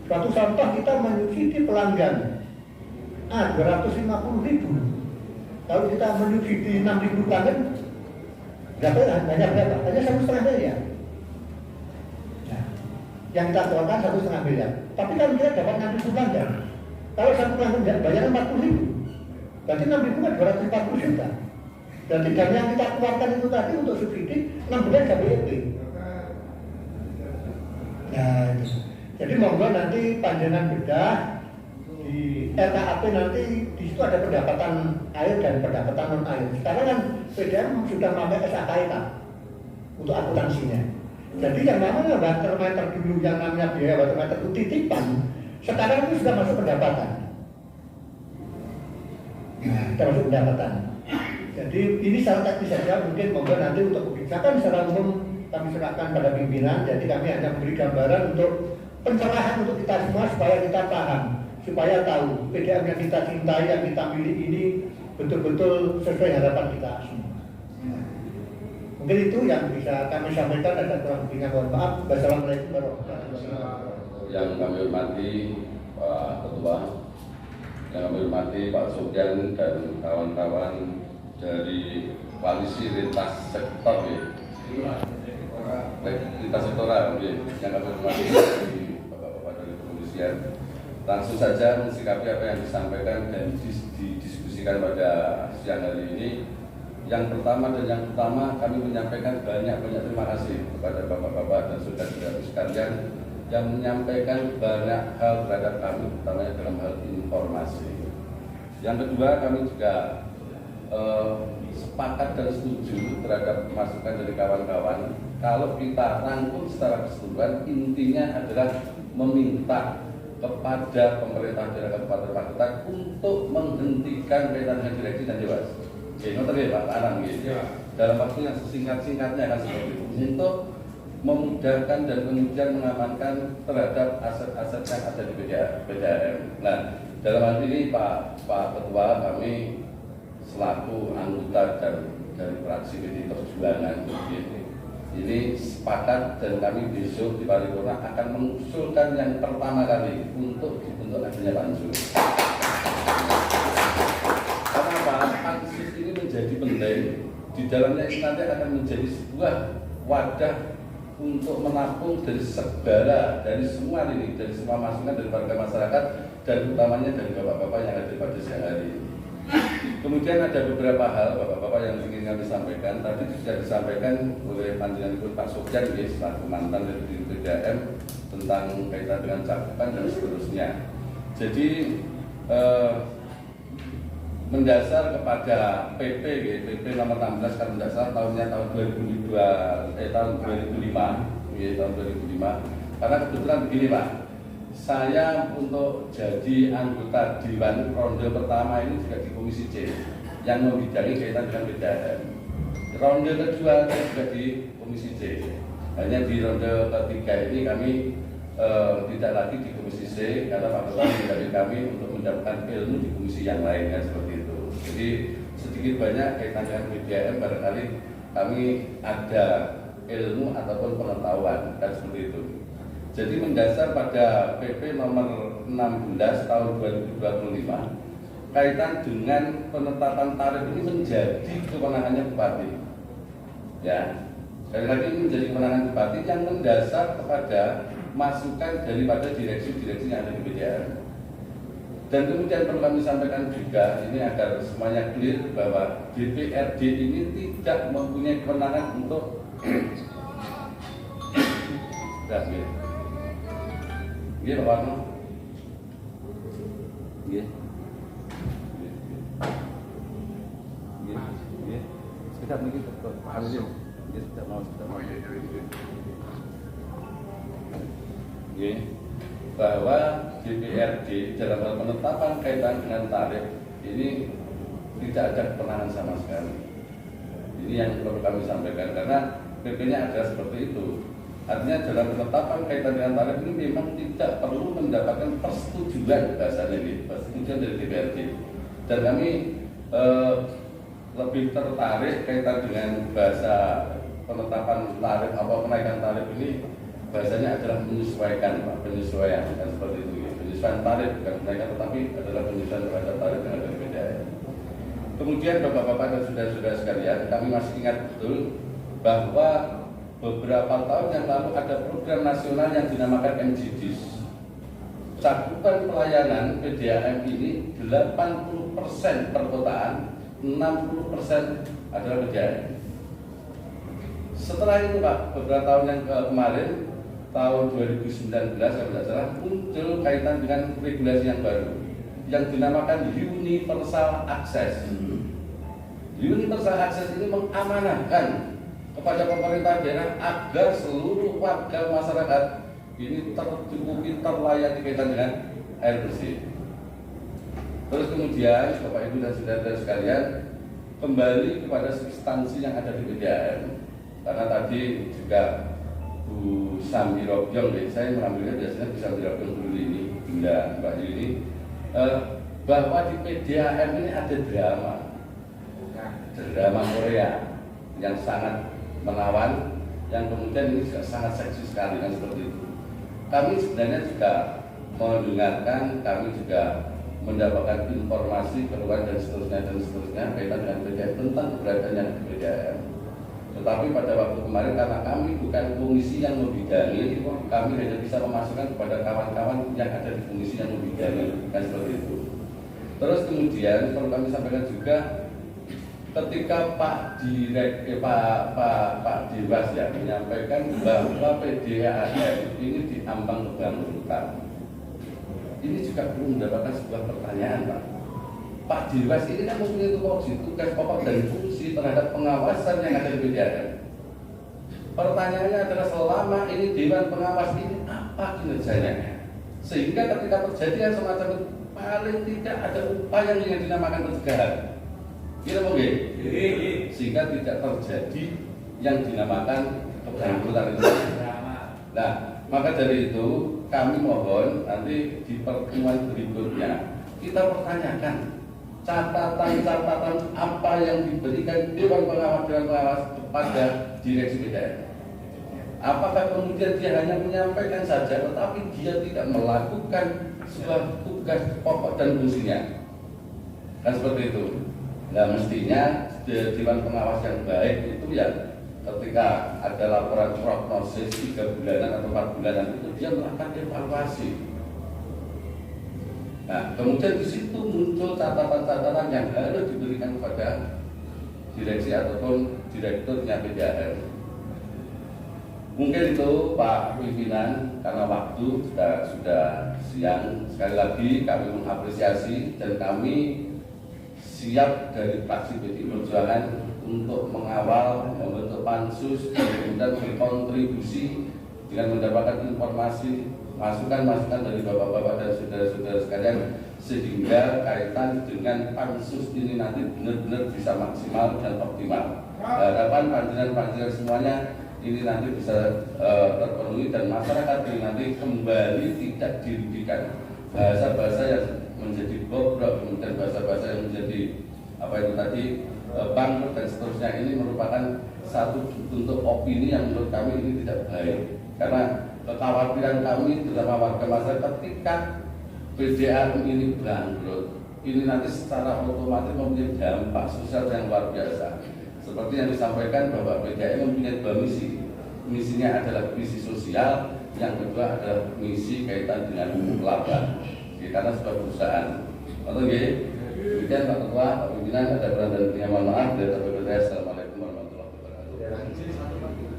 Suatu contoh kita menyubsidi pelanggan 250.000. Kalau kita menyubsidi 6.000 pelanggan, berapa? Hanya berapa? Hanya 1,5 miliar. Nah, yang kita keluarkan 1,5 miliar. Tapi kalau kita dapat 6.000 pelanggan, kalau satu pelanggan bayar 40.000, berarti 6.000 kan 240 juta. Berarti dana yang kita keluarkan itu tadi untuk subsidi 6 bulan KBP. Nah, itu. Jadi monggo nanti panjenengan bedah di RKAP nanti di situ ada pendapatan air dan pendapatan non air. Sekarang kan PDAM sudah memakai SAKIK untuk akuntansinya. Jadi yang namanya water meter dulu yang namanya biaya water meter itu titipan, sekarang itu sudah masuk pendapatan. Nah, sudah masuk pendapatan. Jadi ini secara teknis saja, mungkin monggo nanti untuk kebijakan secara umum kami serahkan pada pimpinan. Jadi kami hanya memberi gambaran untuk pencerahan untuk kita semua supaya kita paham, supaya tahu PDAM yang kita cintai, yang kita miliki ini betul-betul sesuai harapan kita semua. Mungkin itu yang bisa kami sampaikan, dan kurang lebihnya mohon maaf. Wassalamualaikum warahmatullahi wabarakatuh. Yang kami hormati Pak Ketua, yang kami hormati Pak Sofyan dan kawan-kawan dari koalisi lintas sektor ya. Lintas sektoral ya. Yang kami hormati dari Bapak-bapak dari kepolisian. Langsung saja mensikapi apa yang disampaikan dan didiskusikan pada siang hari ini. Yang pertama dan yang utama, kami menyampaikan banyak terima kasih kepada bapak-bapak dan saudara-saudara sekalian yang menyampaikan banyak hal terhadap kami, utamanya dalam hal informasi. Yang kedua, kami juga sepakat dan setuju terhadap masukan dari kawan-kawan. Kalau kita rangkum secara keseluruhan, intinya adalah meminta kepada pemerintah daerah Kabupaten Magetan untuk menghentikan kaitan dengan direksi dan dewas. Oke, ngerti ya Pak Anang gitu. Dalam waktu yang sesingkat-singkatnya akan seperti itu, untuk memudahkan dan kemudian mengamankan terhadap aset-aset yang ada di PDAM. Nah, dalam hal ini Pak Ketua, kami selaku anggota dari fraksi PD Perjuangan ini sepakat, dan kami besok di paripurna akan mengusulkan yang pertama kali untuk dibentuk adanya pansus. Pansus ini menjadi penting, di dalamnya ini nanti akan menjadi sebuah wadah untuk menampung dari semua ini, dari semua masukan dari warga masyarakat dan utamanya dari bapak-bapak yang ada pada siang hari ini. Kemudian ada beberapa hal bapak-bapak yang ingin kami sampaikan. Tadi sudah disampaikan oleh panjenengan Pak Sofyan selaku mantan dari PDAM tentang kaitan dengan cakupan dan seterusnya. Jadi mendasar kepada PP nomor 16 kalau tidak salah tahun 2005 karena kebetulan begini Pak, saya untuk jadi anggota Dewan Ronde pertama ini juga di Komisi C yang membidangi kaitan dengan PDAM. Ronde kedua saya juga di Komisi C. Hanya di ronde ketiga ini kami tidak lagi di Komisi C karena Pak Ketua dari kami untuk mendapatkan ilmu di komisi yang lain kan seperti itu. Jadi sedikit banyak kaitan dengan PDAM barangkali kami ada ilmu ataupun pengetahuan kan seperti itu. Jadi mendasar pada PP nomor 16 tahun 2025 kaitan dengan penetapan tarif ini menjadi kewenangannya Bupati. Ya, sekali lagi ini menjadi kewenangan Bupati yang mendasar kepada masukan daripada direksi-direksi yang ada di PDAM. Dan kemudian perlu kami sampaikan juga ini agar semuanya clear bahwa DPRD ini tidak mempunyai kewenangan untuk Iya Pak Warno. Iya. Iya. Sekitar mungkin harus ya. Tidak mau. Iya. Bahwa DPRD dalam hal penetapan kaitan dengan tarif ini tidak ada kewenangan sama sekali. Ini yang perlu kami sampaikan karena PP-nya ada seperti itu. Artinya dalam penetapan kaitan dengan tarif ini memang tidak perlu mendapatkan persetujuan bahasanya ini, persetujuan dari DPRD. Dan kami lebih tertarik kaitan dengan bahasa penetapan tarif atau kenaikan tarif ini bahasanya adalah menyesuaikan, Pak, penyesuaian kan seperti itu. Penyesuaian tarif bukan kenaikan tetapi adalah penyesuaian terhadap tarif yang ada di PDAM. Kemudian Bapak-bapak dan saudara-saudara sekalian, kami masih ingat betul bahwa beberapa tahun yang lalu ada program nasional yang dinamakan MGDIS. Cakupan pelayanan PDAM ini 80% perkotaan, 60% adalah PDAM. Setelah itu Pak, beberapa tahun yang kemarin, tahun 2019 kalau tidak salah, muncul kaitan dengan regulasi yang baru yang dinamakan Universal Access. Universal Access ini mengamanahkan kepada pemerintah daerah agar seluruh warga masyarakat ini tercukupi, terlayani kaitan dengan air bersih. Terus kemudian Bapak Ibu dan saudara-saudara sekalian, kembali kepada substansi yang ada di PDAM. Karena tadi juga Bu Sambi Robyong, saya mengambilnya biasanya Bu Sambi Robyong dulu ini, Bunda Mbak Yuni, bahwa di PDAM ini ada drama Korea yang sangat menawan, yang kemudian ini juga sangat seksi sekali kan seperti itu. Kami sebenarnya juga mendengarkan, kami juga mendapatkan informasi keluar dan seterusnya kaitan dengan PDAM tentang keberadaan yang di PDAM. Tetapi pada waktu kemarin karena kami bukan komisi yang membidangi, kami hanya bisa memasukkan kepada kawan-kawan yang ada di komisi yang membidangi kan seperti itu. Terus kemudian perlu kami sampaikan juga ketika Pak Dewas ya menyampaikan bahwa PDAM ini diambang kebangkrutan. Ini juga perlu mendapatkan sebuah pertanyaan, Pak. Pak Dewas ini kan mempunyai tugas pokok dan fungsi terhadap pengawasan yang ada di PDAM. Pertanyaannya adalah selama ini Dewan Pengawas ini apa kinerjanya? Sehingga ketika terjadi yang semacam itu paling tidak ada upaya yang dinamakan pencegahan. Kita mungkin sehingga tidak terjadi yang dinamakan kebangkrutan itu. Nah, maka dari itu kami mohon nanti di pertemuan berikutnya kita pertanyakan catatan-catatan apa yang diberikan Dewan Pengawas kepada direksi PDAM. Apakah kemudian dia hanya menyampaikan saja tetapi dia tidak melakukan sebuah tugas pokok dan fungsinya? Kan seperti itu. Nah, mestinya Dewan Pengawas yang baik itu ya ketika ada laporan prognosis 3 bulanan atau 4 bulanan itu dia melakukan evaluasi. Nah, kemudian di situ muncul catatan-catatan yang harus diberikan kepada direksi ataupun direkturnya PDAM. Mungkin itu Pak pimpinan, karena waktu sudah siang. Sekali lagi kami mengapresiasi dan kami siap dari fraksi PDI Perjuangan untuk mengawal, membentuk pansus, dan kemudian berkontribusi dengan mendapatkan informasi, masukan-masukan dari bapak-bapak dan saudara-saudara sekalian, sehingga kaitan dengan pansus ini nanti benar-benar bisa maksimal dan optimal. harapan panjenengan semuanya ini nanti bisa terpenuhi dan masyarakat ini nanti kembali tidak dirugikan. Bahasa-bahasa yang menjadi bobrok, kemudian bahasa-bahasa yang menjadi apa itu tadi bangkrut dan seterusnya, ini merupakan satu bentuk opini yang menurut kami ini tidak baik, karena kekhawatiran kami bersama warga masyarakat ketika PDAM ini bangkrut, ini nanti secara otomatis mempunyai dampak sosial yang luar biasa. Seperti yang disampaikan bahwa PDAM mempunyai dua misi. Misinya adalah misi sosial, yang kedua adalah misi kaitan dengan laba. Karena sebuah perusahaan. Atau demikian Pak Ketua, Pak Pimpinan, ada peran dan punya mohon maaf dari TPPTS. Assalamualaikum warahmatullahi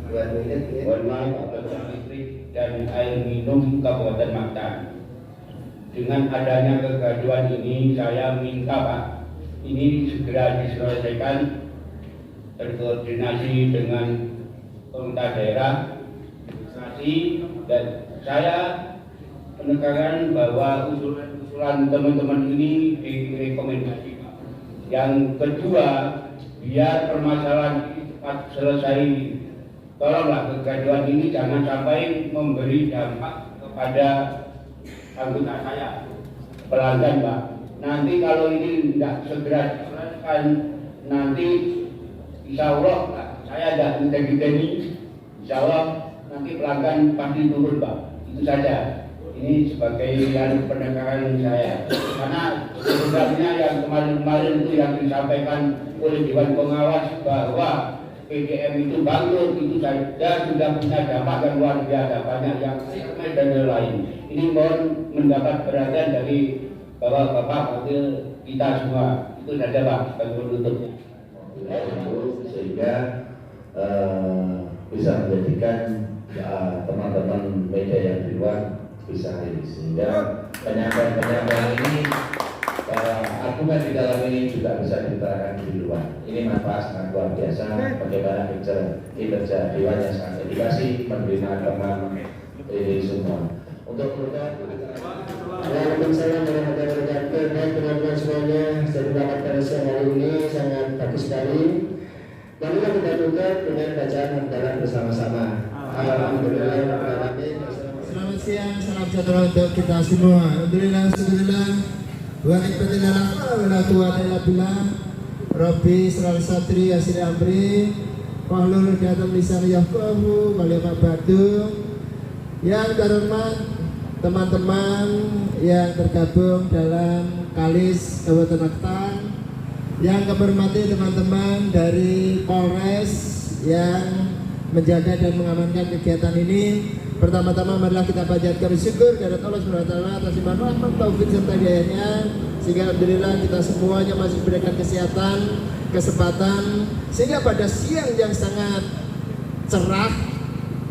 wabarakatuh. Mohon maaf atas listrik dan air minum Kabupaten Mactan. Dengan adanya kegaduhan ini, saya minta Pak, ini segera diselesaikan, terkoordinasi dengan pemerintah daerah, administrasi, dan saya menekankan bahwa usulan teman-teman ini direkomendasi. Yang kedua, biar permasalahan ini cepat selesai. Tolonglah kegaduhan ini jangan sampai memberi dampak kepada anggota saya, pelanggan Pak. Nanti kalau ini tidak segera diselesaikan, nanti insya Allah saya tidak menjadi insya Allah nanti pelanggan pasti turun Pak. Itu saja. Ini sebagai penegakan saya, karena sebenarnya yang kemarin-kemarin itu yang disampaikan oleh Dewan Pengawas bahwa PDM itu bangkrut, itu saja sudah punya dampak yang luar biasa, banyak yang segmen dan lain. Ini mohon mendapat perhatian dari Bapak-bapak wakil kita semua. Itu saja Pak, bagi penutupnya. Sehingga bisa menjadikan teman-teman media yang di luar bisa ini, sehingga penyampaian ini argumen di dalam ini juga bisa diutarakan di luar. Ini manfaat sangat luar biasa bagaimana kinerja Dewan yang sangat edukasi menerima teman ini semua. Untuk Waalaikumsalam warahmatullahi wabarakatuh. Baik teman-teman semuanya, saya dapat pada siang hari ini sangat bagus sekali. Marilah kita tutup dengan bacaan hamdalah bersama-sama. Alhamdulillah. Selamat siang, salam sejahtera untuk kita semua. Alhamdulillah, syukurillah, wa nikmatillah, wa quwwata illa billah. Rabbi sholli sadri yassir amri wahlul 'uqdatam min lisani yafqahu qawli. Yang terhormat teman-teman yang tergabung dalam Kalis Kabupaten Mactan, yang kami hormati teman-teman dari Polres yang menjaga dan mengamankan kegiatan ini. Pertama-tama marilah kita panjatkan bersyukur kepada Allah Subhanahu wa taala atas limpahan rahmat taufik serta hidayahnya, sehingga alhamdulillah kita semuanya masih diberikan kesehatan, kesempatan, sehingga pada siang yang sangat cerah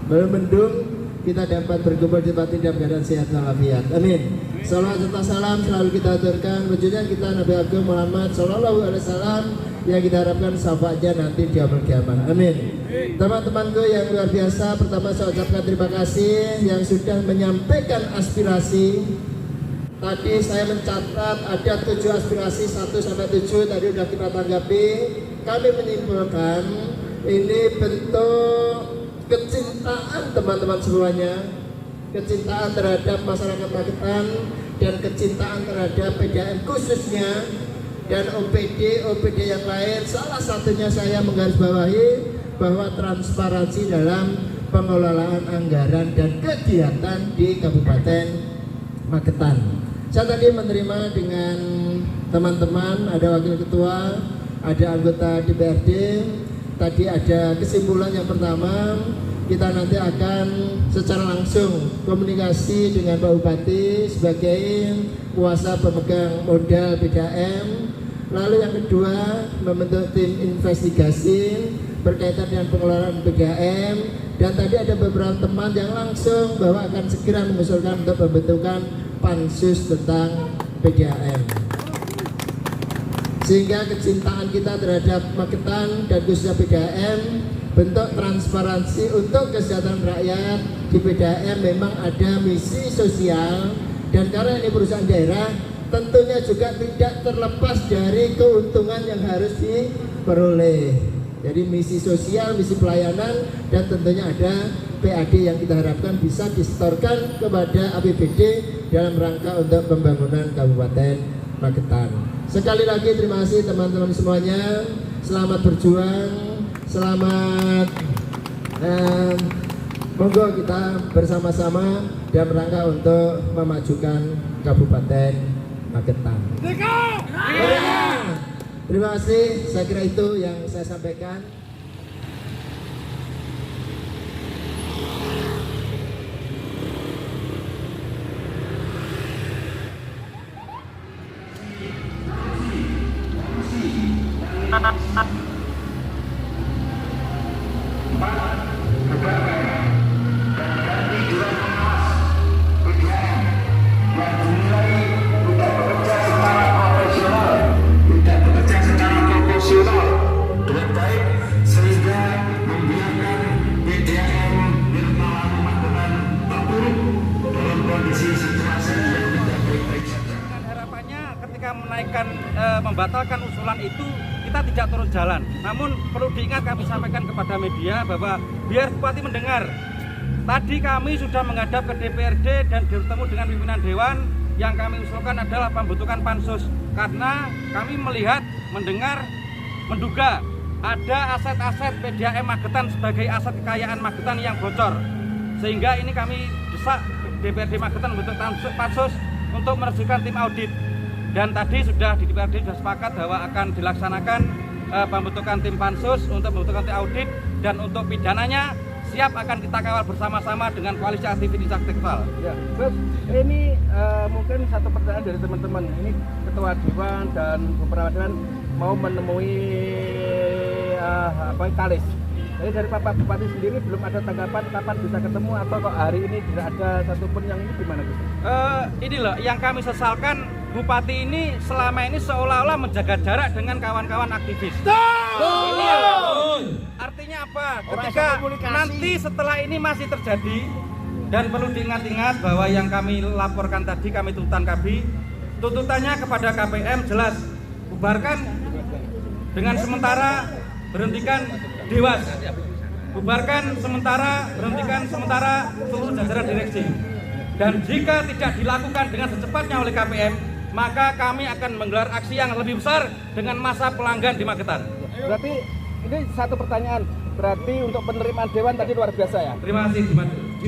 belum mendung kita dapat berkumpul di tempat dalam keadaan sehat walafiat. Amin. Salawat serta salam selalu kita aturkan wujudnya kita Nabi Agung Muhammad Sallallahu Alaihi Wasallam yang kita harapkan syafaatnya nanti di yaumul qiyamah. Amin. Teman-temanku yang luar biasa, pertama saya ucapkan terima kasih yang sudah menyampaikan aspirasi. Tadi saya mencatat ada 7 aspirasi 1-7 tadi sudah kita tanggapi. Kami menyimpulkan ini bentuk kecintaan teman-teman semuanya, kecintaan terhadap masyarakat Magetan dan kecintaan terhadap PDAM khususnya dan OPD yang lain. Salah satunya saya menggarisbawahi bahwa transparansi dalam pengelolaan anggaran dan kegiatan di Kabupaten Magetan. Saya tadi menerima dengan teman-teman, ada wakil ketua, ada anggota DPRD. Tadi ada kesimpulan yang pertama, kita nanti akan secara langsung komunikasi dengan Pak Bupati sebagai kuasa pemegang modal PDAM. Lalu yang kedua, membentuk tim investigasi berkaitan dengan pengelolaan PDAM. Dan tadi ada beberapa teman yang langsung bahwa akan segera mengusulkan untuk pembentukan pansus tentang PDAM. Sehingga kecintaan kita terhadap Magetan dan khususnya PDAM, bentuk transparansi untuk kesejahteraan rakyat di PDAM memang ada misi sosial, dan karena ini perusahaan daerah tentunya juga tidak terlepas dari keuntungan yang harus diperoleh. Jadi misi sosial, misi pelayanan, dan tentunya ada PAD yang kita harapkan bisa disetorkan kepada APBD dalam rangka untuk pembangunan Kabupaten Magetan. Sekali lagi terima kasih teman-teman semuanya. Selamat berjuang, selamat monggo kita bersama-sama dalam rangka untuk memajukan Kabupaten Magetan. Terima kasih, saya kira itu yang saya sampaikan. Membatalkan usulan itu kita tidak turun jalan. Namun perlu diingat, kami sampaikan kepada media bahwa biar Bupati mendengar. Tadi kami sudah menghadap ke DPRD dan bertemu dengan pimpinan Dewan. Yang kami usulkan adalah pembentukan pansus karena kami melihat, mendengar, menduga ada aset-aset PDAM Magetan sebagai aset kekayaan Magetan yang bocor. Sehingga ini kami desak DPRD Magetan membentuk pansus untuk meresmikan tim audit. Dan tadi sudah di DPRD sudah sepakat bahwa akan dilaksanakan pembentukan tim pansus untuk pembentukan tim audit, dan untuk pidananya siap akan kita kawal bersama-sama dengan koalisi aktivis intelektual. Ya, terus ini mungkin satu pertanyaan dari teman-teman. Ini Ketua Dewan dan beberapa dewan mau menemui Kalis. Jadi dari Pak Bupati sendiri belum ada tanggapan kapan bisa ketemu, atau kok hari ini tidak ada satupun yang ini, gimana gitu? Ini loh yang kami sesalkan, Bupati ini selama ini seolah-olah menjaga jarak dengan kawan-kawan aktivis. Ini artinya apa? Ketika nanti setelah ini masih terjadi, dan perlu diingat-ingat bahwa yang kami laporkan tadi, kami tuntutan KB, tuntutannya kepada KPM jelas, bubarkan dengan sementara, berhentikan Dewas, bubarkan sementara, berhentikan sementara seluruh jajaran direksi. Dan jika tidak dilakukan dengan secepatnya oleh KPM, maka kami akan menggelar aksi yang lebih besar dengan masa pelanggan di Magetan. Berarti ini satu pertanyaan, berarti untuk penerimaan Dewan tadi luar biasa ya? Terima kasih,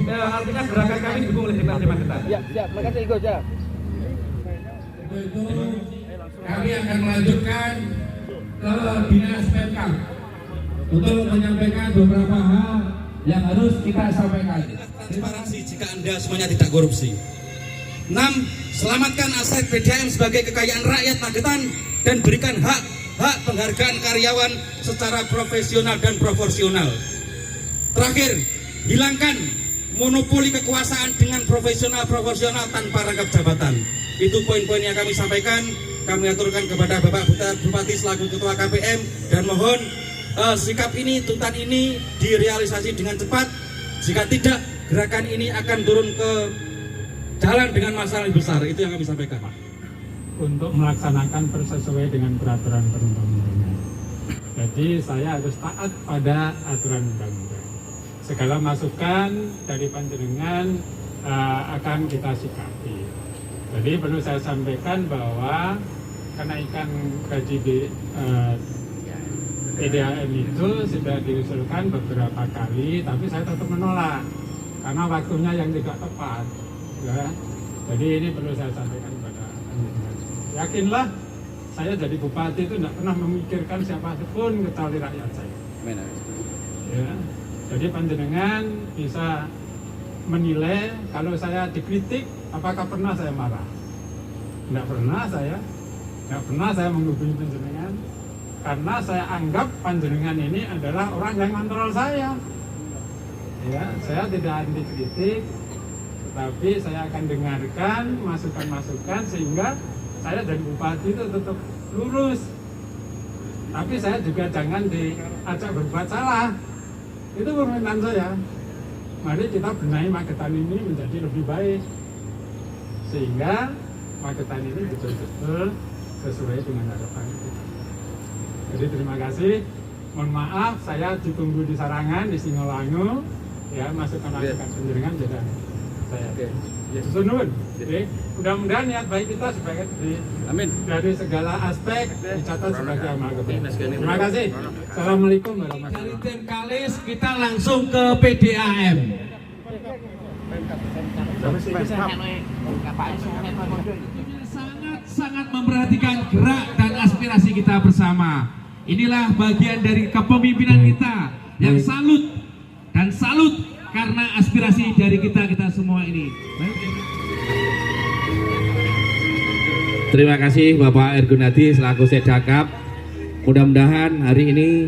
artinya gerakan kami didukung oleh DPRD Magetan. Ya, terima kasih Igo ya. Itu kami akan melanjutkan ke Dinas Pemkab untuk menyampaikan beberapa hal yang harus kita sampaikan. Transparansi jika Anda semuanya tidak korupsi. 6. Selamatkan aset PDAM sebagai kekayaan rakyat Magetan dan berikan hak penghargaan karyawan secara profesional dan proporsional. Terakhir, hilangkan monopoli kekuasaan dengan profesional tanpa rangkap jabatan. Itu poin-poin yang kami sampaikan. Kami aturkan kepada Bapak Bupati selaku Ketua KPM, dan mohon sikap ini, tuntutan ini direalisasi dengan cepat. Jika tidak, gerakan ini akan turun ke jalan dengan masalah yang besar. Itu yang kami sampaikan. Untuk melaksanakan sesuai dengan peraturan perundang-undangan. Jadi saya harus taat pada aturan undang-undang. Segala masukan dari panjenengan akan kita sikapi. Jadi perlu saya sampaikan bahwa kenaikan gaji PDAM itu sudah diusulkan beberapa kali, tapi saya tetap menolak karena waktunya yang tidak tepat. Ya. Jadi ini perlu saya sampaikan kepada panjenengan. Yakinlah, saya jadi bupati itu tidak pernah memikirkan siapapun kecuali rakyat saya. Ya. Jadi panjenengan bisa menilai kalau saya dikritik, apakah pernah saya marah? Tidak pernah saya menghubungi panjenengan. Karena saya anggap panjenengan ini adalah orang yang kontrol saya. Ya, saya tidak anti kritik, tetapi saya akan dengarkan masukan-masukan sehingga saya dan bupati itu tetap lurus. Tapi saya juga jangan diajak berbuat salah. Itu permintaan saya. Mari kita benahi Magetan ini menjadi lebih baik, sehingga Magetan ini betul-betul sesuai dengan harapan kita. Jadi terima kasih. mohon maaf saya ditunggu di Sarangan, di Singolangu, ya masukan penjaringan jadi saya susun. Mudah-mudahan niat baik kita supaya dari segala aspek dicatat sebagai amal kebaikan. Terima kasih. Assalamualaikum warahmatullahi wabarakatuh. Dari tim Kalis kita langsung ke PDAM. Sangat memperhatikan gerak dan aspirasi kita bersama. Inilah bagian dari kepemimpinan kita yang salut karena aspirasi dari kita semua ini. Terima kasih Bapak Ergunadi selaku Sedakap. Mudah-mudahan hari ini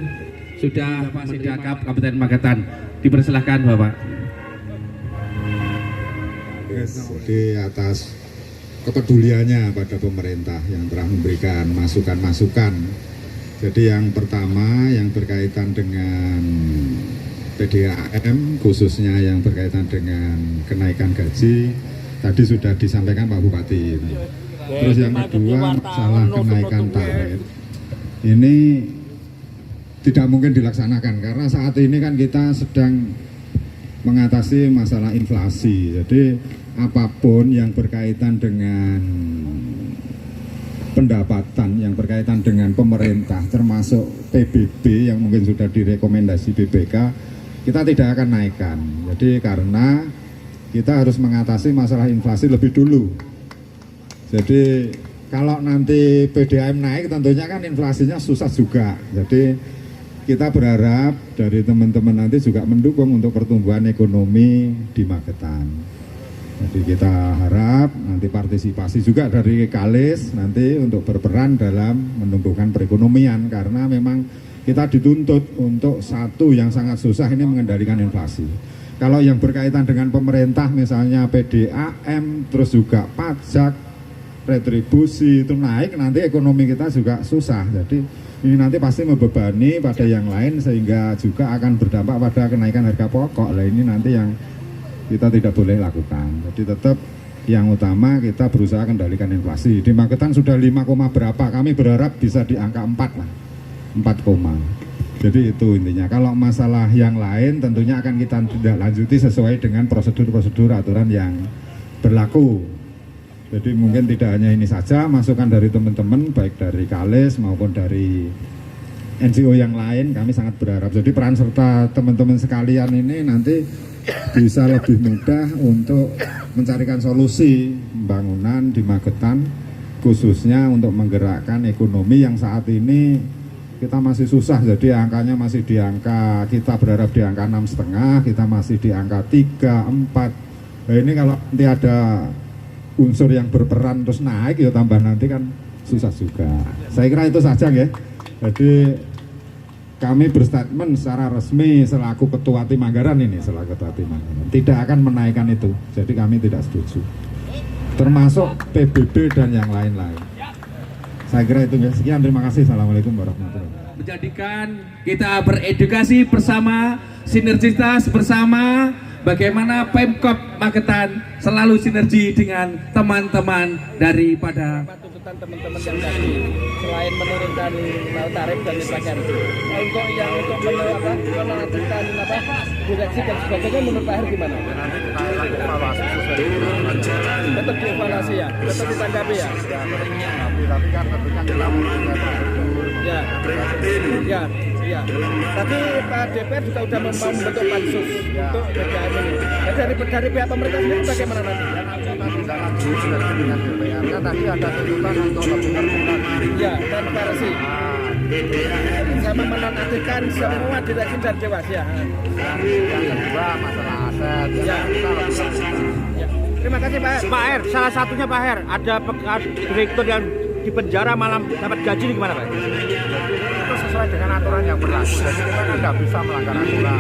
sudah Sedakap Kabupaten Magetan. Dipersilahkan Bapak. Jadi atas kepeduliannya pada pemerintah yang telah memberikan masukan-masukan. Jadi yang pertama yang berkaitan dengan PDAM, khususnya yang berkaitan dengan kenaikan gaji, tadi sudah disampaikan Pak Bupati. Terus yang kedua masalah kenaikan tarif. Ini tidak mungkin dilaksanakan karena saat ini kan kita sedang mengatasi masalah inflasi. Jadi apapun yang berkaitan dengan pendapatan yang berkaitan dengan pemerintah termasuk PBB yang mungkin sudah direkomendasi BPK, kita tidak akan naikkan. Jadi karena kita harus mengatasi masalah inflasi lebih dulu. Jadi kalau nanti PDAM naik tentunya kan inflasinya susah juga. Jadi kita berharap dari teman-teman nanti juga mendukung untuk pertumbuhan ekonomi di Magetan. Jadi kita harap nanti partisipasi juga dari Kalis nanti untuk berperan dalam menumbuhkan perekonomian karena memang kita dituntut untuk satu yang sangat susah ini mengendalikan inflasi. Kalau yang berkaitan dengan pemerintah misalnya PDAM terus juga pajak, retribusi itu naik nanti ekonomi kita juga susah. Jadi ini nanti pasti membebani pada yang lain sehingga juga akan berdampak pada kenaikan harga pokok. Lah ini nanti yang kita tidak boleh lakukan. Jadi tetap yang utama kita berusaha kendalikan inflasi. Di Magetan sudah 5, berapa, kami berharap bisa di angka 4 lah, 4, jadi itu intinya. Kalau masalah yang lain tentunya akan kita tidak lanjuti sesuai dengan prosedur-prosedur aturan yang berlaku. Jadi mungkin tidak hanya ini saja, masukan dari teman-teman baik dari Kalis maupun dari NGO yang lain kami sangat berharap. Jadi peran serta teman-teman sekalian ini nanti bisa lebih mudah untuk mencarikan solusi pembangunan di Magetan khususnya untuk menggerakkan ekonomi yang saat ini kita masih susah. Jadi angkanya masih di angka, kita berharap di angka 6,5, kita masih di angka 3, 4. Nah ini kalau nanti ada unsur yang berperan terus naik ya tambah nanti kan susah juga. Saya kira itu saja ya. Jadi kami berstatement secara resmi selaku Ketua Tim Anggaran ini, selaku Ketua Tim Anggaran, tidak akan menaikkan itu. Jadi kami tidak setuju. Termasuk PBB dan yang lain-lain. Saya kira itu ya. Sekian, terima kasih. Assalamualaikum warahmatullahi wabarakatuh. Menjadikan kita beredukasi bersama, sinergitas bersama, bagaimana Pemkab Magetan selalu sinergi dengan teman-teman daripada teman-teman yang tadi selain menurunkan tarif dan sebagainya untuk menentukan direksi dan sebagainya menurut Pak Her gimana? Nanti kita evaluasi sesuai tetap dievaluasi ya, tetap ditanggapi ya. Tapi kan tentunya kita ya. Tapi Pak DPR juga sudah mau membentuk pansus untuk PDAM ini. Dari pihak pemerintah sendiri bagaimana nanti? Kan tadi ada tuntutan untuk lebih terbuka. Ya, transparansi. Sama menonaktifkan semua direksi dan dewas ya. Yang kedua masalah aset. Ya. Terima kasih Pak Her. Pak Her, salah satunya Pak Her, ada direktur yang di penjara malam dapat gaji ini gimana Pak? Itu sesuai dengan aturan yang berlaku. Jadi kita kan nggak bisa melanggar aturan.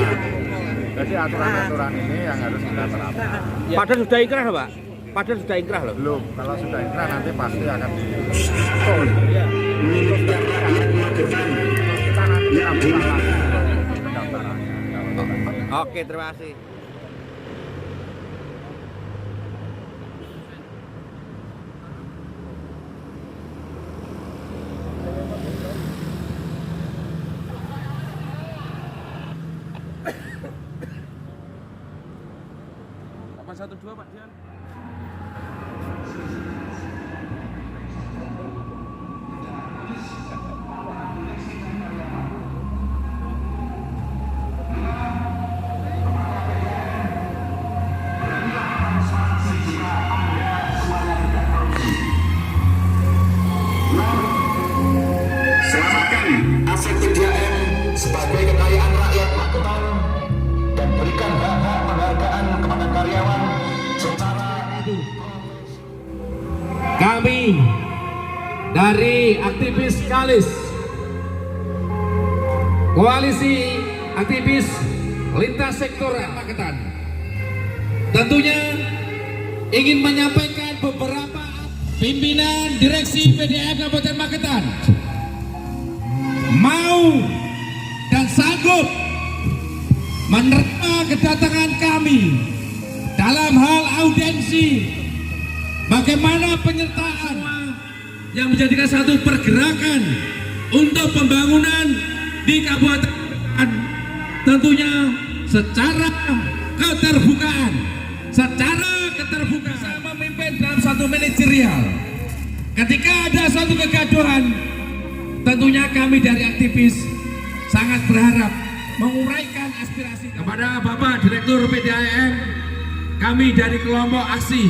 Jadi aturan-aturan ini yang harus kita terapkan. Ya. Padahal sudah inkrah loh Pak? Padahal sudah inkrah loh? Belum, kalau sudah inkrah nanti pasti akan dihitung. Ya. Kita nanti akan lagi pendaftarannya. Oke, terima kasih. 12 Pak Dian. Selamatkan aset PDAM sebagai kekayaan rakyat Magetan dan berikan hak-hak penghargaan kepada karyawan secara Kami dari aktivis Kalis, koalisi aktivis lintas sektoral Magetan, tentunya ingin menyampaikan beberapa pimpinan direksi PDAM Kabupaten Magetan mau dan sanggup menerima kedatangan kami dalam hal audiensi bagaimana penyertaan yang menjadikan satu pergerakan untuk pembangunan di Kabupaten Magetan, tentunya secara keterbukaan saya memimpin dalam satu manajerial. Ketika ada suatu kegaduhan, tentunya kami dari aktivis sangat berharap menguraikan aspirasi kepada Bapak Direktur PDAM. Kami dari kelompok aksi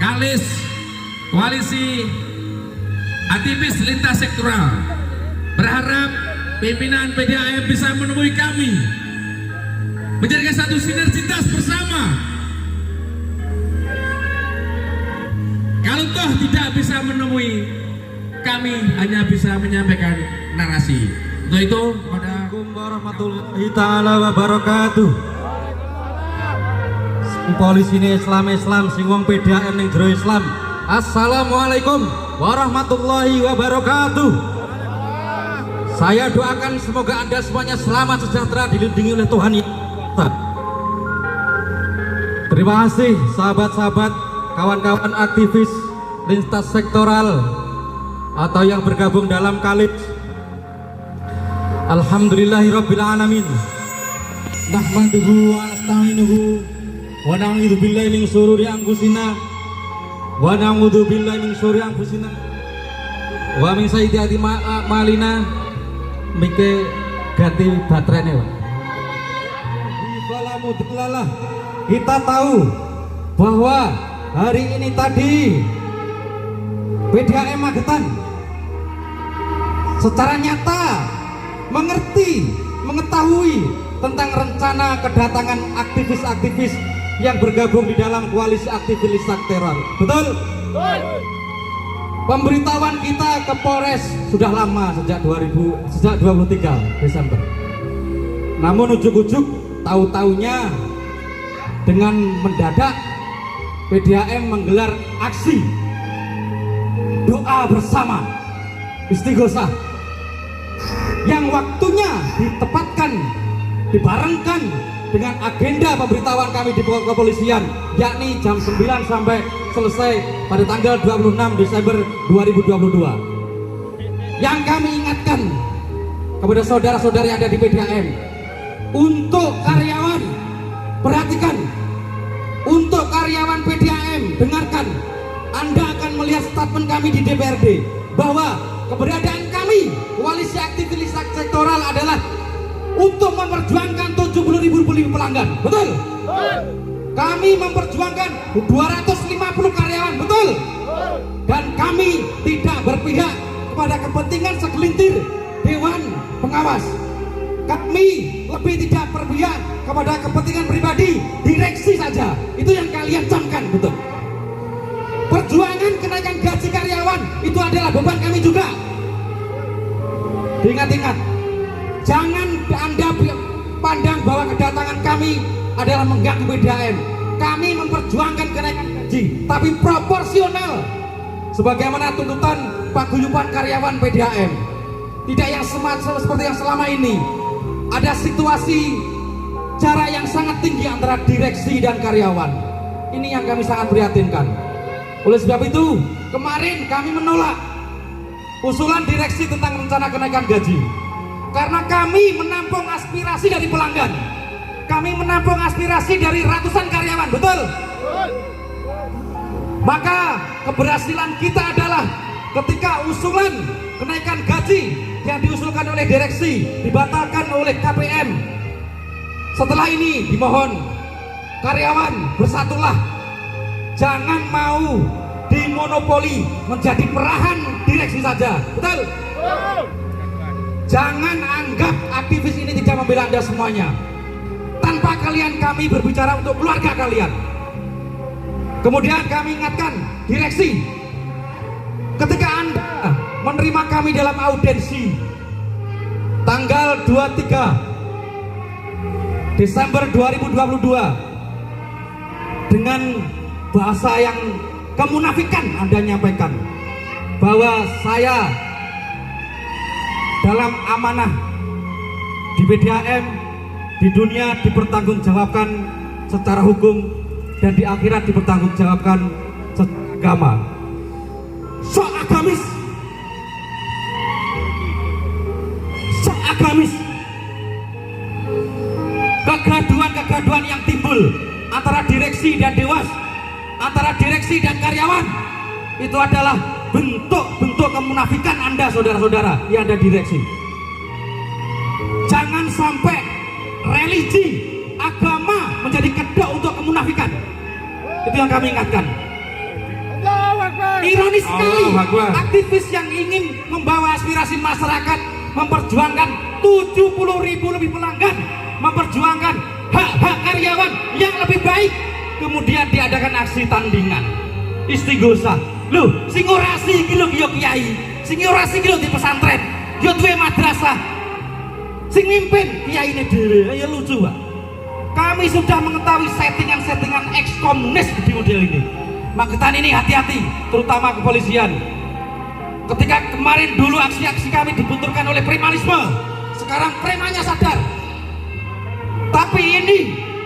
Kalis, koalisi aktivis lintas sektoral, berharap pimpinan PDAM bisa menemui kami, menjadikan satu sinergitas bersama. Kalau toh tidak bisa menemui, kami hanya bisa menyampaikan narasi. Untuk itu, Assalamualaikum warahmatullahi taala wabarakatuh. Sing polisi ini Islam, sing wong PDAM ning jero Islam. Assalamualaikum warahmatullahi wabarakatuh. Saya doakan semoga Anda semuanya selamat sejahtera, dilindungi oleh Tuhan Yang Maha Esa. Terima kasih sahabat-sahabat, kawan-kawan aktivis lintas sektoral atau yang bergabung dalam Kalis. Alhamdulillahirabbil alamin. Nahmaduhu wa nasta'inuhu wa na'udzu billahi min syururi anfusina wa na'udzu billahi min syururi anfusina wa min sayyiati a'malina. Mike ganti baterainya, Pak. Bismillahirrahmanirrahim. Kita tahu bahwa hari ini tadi PDAM Magetan secara nyata mengetahui tentang rencana kedatangan aktivis-aktivis yang bergabung di dalam koalisi aktivis sektoral. Betul? Pemberitahuan kita ke Polres sudah lama, sejak 23 Desember. Namun ujuk-ujuk tahu-taunya dengan mendadak PDAM menggelar aksi doa bersama istighosah yang waktunya ditepatkan, dibarengkan dengan agenda pemberitahuan kami di kepolisian, yakni jam 9 sampai selesai pada tanggal 26 Desember 2022. Yang kami ingatkan kepada saudara-saudara yang ada di PDAM, untuk karyawan, perhatikan, untuk karyawan PDAM, dengarkan, Anda akan melihat statement kami di DPRD bahwa keberadaan kami koalisi aktivis sektoral adalah untuk memperjuangkan 70.000 pelanggan. Betul? Kami memperjuangkan 250 karyawan. Betul? Dan kami tidak berpihak kepada kepentingan segelintir dewan pengawas. Kami lebih tidak berpihak kepada kepentingan pribadi direksi saja. Itu yang kalian camkan. Betul? Perjuangan kenaikan gaji karyawan itu adalah beban kami juga. Ingat-ingat, jangan Anda pandang bahwa kedatangan kami adalah mengganggu PDAM. Kami memperjuangkan kenaikan gaji, tapi proporsional sebagaimana tuntutan paguyuban karyawan PDAM. Tidak yang seperti yang selama ini. Ada situasi jarak yang sangat tinggi antara direksi dan karyawan. Ini yang kami sangat prihatinkan. Oleh sebab itu, kemarin kami menolak usulan direksi tentang rencana kenaikan gaji karena kami menampung aspirasi dari pelanggan. kami menampung aspirasi dari ratusan karyawan, betul? Maka keberhasilan kita adalah ketika usulan kenaikan gaji yang diusulkan oleh direksi dibatalkan oleh KPM. Setelah ini dimohon karyawan bersatulah, jangan mau dimonopoli menjadi perahan direksi saja, betul? Jangan anggap aktivis ini tidak membela Anda semuanya. Tanpa kalian kami berbicara untuk keluarga kalian. Kemudian kami ingatkan direksi, ketika Anda menerima kami dalam audiensi tanggal 23 Desember 2022 dengan bahasa yang kemunafikan Anda nyampaikan bahwa saya dalam amanah di PDAM di dunia dipertanggungjawabkan secara hukum dan di akhirat dipertanggungjawabkan secara agama. Sok agamis, kegaduhan yang timbul antara direksi dan dewas, antara direksi dan karyawan, itu adalah bentuk-bentuk kemunafikan Anda, saudara-saudara yang ada direksi. Jangan sampai religi, agama menjadi kedok untuk kemunafikan. Itu yang kami ingatkan. Ironis sekali, aktivis yang ingin membawa aspirasi masyarakat, memperjuangkan 70.000 lebih pelanggan, memperjuangkan hak-hak karyawan yang lebih baik, kemudian diadakan aksi tandingan istighosah. Loh, sing ora iki lho yo kiai, sing ora iki lho di pesantren, yo duwe madrasah, sing mimpin kiyaine dhewe. Ya lucu, Pak. Kami sudah mengetahui settingan-settingan eks-komunis di model ini. Magetan ini hati-hati, terutama kepolisian. Ketika kemarin dulu aksi-aksi kami dibenturkan oleh premanisme, sekarang premannya sadar. Tapi ini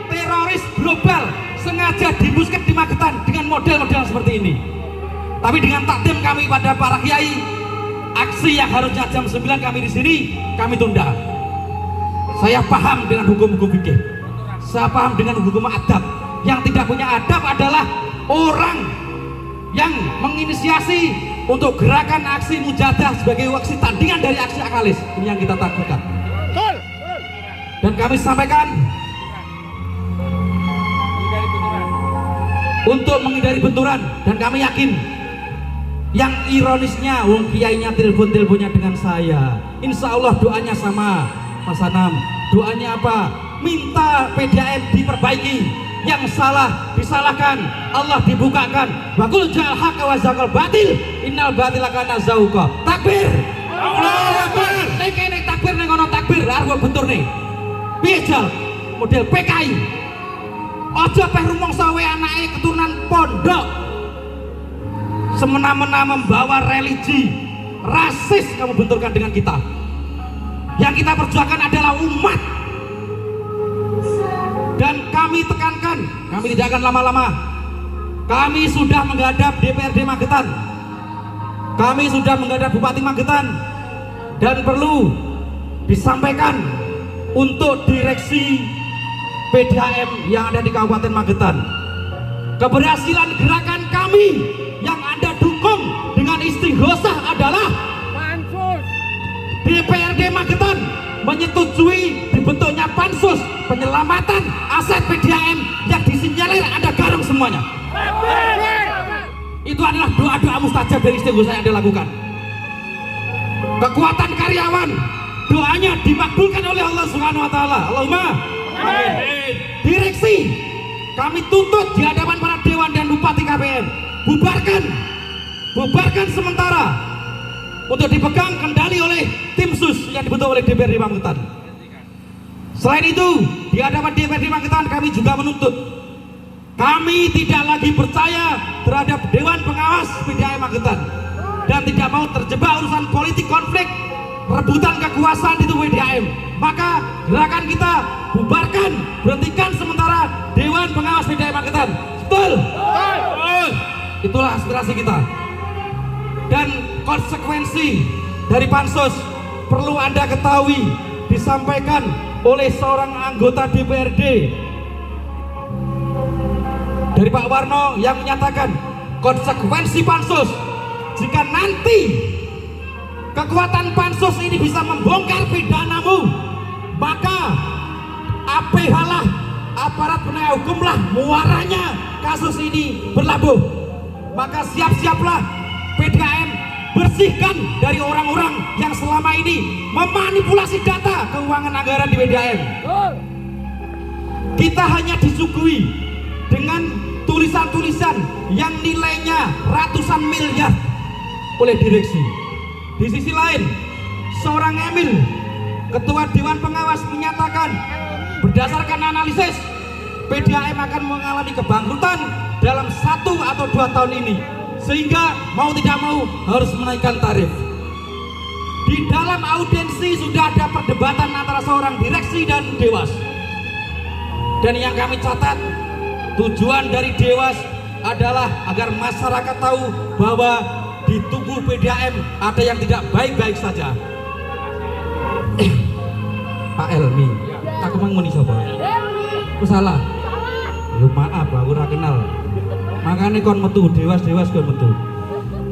teroris global sengaja dibusket di Magetan dengan model-model seperti ini. Tapi dengan takdim kami pada para kiai, aksi yang harusnya jam 9 kami di sini, kami tunda. Saya paham dengan hukum-hukum fikih, saya paham dengan hukum adab. Yang tidak punya adab adalah orang yang menginisiasi untuk gerakan aksi mujadah sebagai aksi tandingan dari aksi akalis. Ini yang kita takutkan. Dan kami sampaikan untuk menghindari benturan, dan kami yakin yang ironisnya wong kiainya telepon-teleponnya dengan saya, insya Allah doanya sama Mas Anam. Doanya apa? Minta PDAM diperbaiki, yang salah disalahkan, Allah dibukakan. Wa qul ja'al haqqa wa zaqal batil, innal batila kana zahuqa. Takbir. Allahu Akbar. Nek kene takbir ning ono takbir arep bentur nih. Piye jal? Model PKI. Aja peh rumangsa wae anake keturunan pondok. Semena-mena membawa religi rasis kamu benturkan dengan kita. Yang kita perjuangkan adalah umat. Dan kami tekankan, kami tidak akan lama-lama. Kami sudah menghadap DPRD Magetan, kami sudah menghadap Bupati Magetan, dan perlu disampaikan untuk direksi PDAM yang ada di Kabupaten Magetan. Keberhasilan gerakan kami yang Anda dukung dengan istighosah adalah DPRD Magetan menyetujui dibentuknya pansus penyelamatan aset PDAM yang disinyalir Anda garung semuanya. Itu adalah doa-doa mustajab dari istighosah yang Anda lakukan. Kekuatan karyawan, doanya dimakbulkan oleh Allah Subhanahu wa taala. Allahumma amin. Direksi, kami tuntut di hadapan para dewan dan bupati KPM, bubarkan sementara untuk dipegang kendali oleh tim sus yang dibentuk oleh DPRD Magetan. Selain itu, di hadapan DPRD Magetan kami juga menuntut, kami tidak lagi percaya terhadap Dewan Pengawas PDAM Magetan dan tidak mau terjebak urusan politik konflik rebutan kekuasaan di tubuh PDAM. Maka gerakan kita bubarkan, berhentikan sementara Dewan Pengawas PDAM Magetan. Betul? Itulah aspirasi kita. Dan konsekuensi dari pansus perlu Anda ketahui, disampaikan oleh seorang anggota DPRD dari Pak Warno yang menyatakan konsekuensi pansus jika nanti kekuatan pansus ini bisa membongkar pidanamu, maka APH-lah, aparat penegak hukumlah muaranya kasus ini berlabuh. Maka siap-siaplah PDAM, bersihkan dari orang-orang yang selama ini memanipulasi data keuangan anggaran di PDAM. Kita hanya disuguhi dengan tulisan-tulisan yang nilainya ratusan miliar oleh direksi. Di sisi lain, seorang Emil, Ketua Dewan Pengawas, menyatakan berdasarkan analisis PDAM akan mengalami kebangkrutan dalam 1 atau 2 tahun ini, sehingga mau tidak mau harus menaikkan tarif. Di dalam audiensi sudah ada perdebatan antara seorang direksi dan Dewas, dan yang kami catat, tujuan dari Dewas adalah agar masyarakat tahu bahwa di tubuh PDAM ada yang tidak baik-baik saja. Pak Elmi, aku mau ngomong siapa? Aku salah. Lu maaf, aku ora kenal. Makanya kon metu, Dewas kon metu.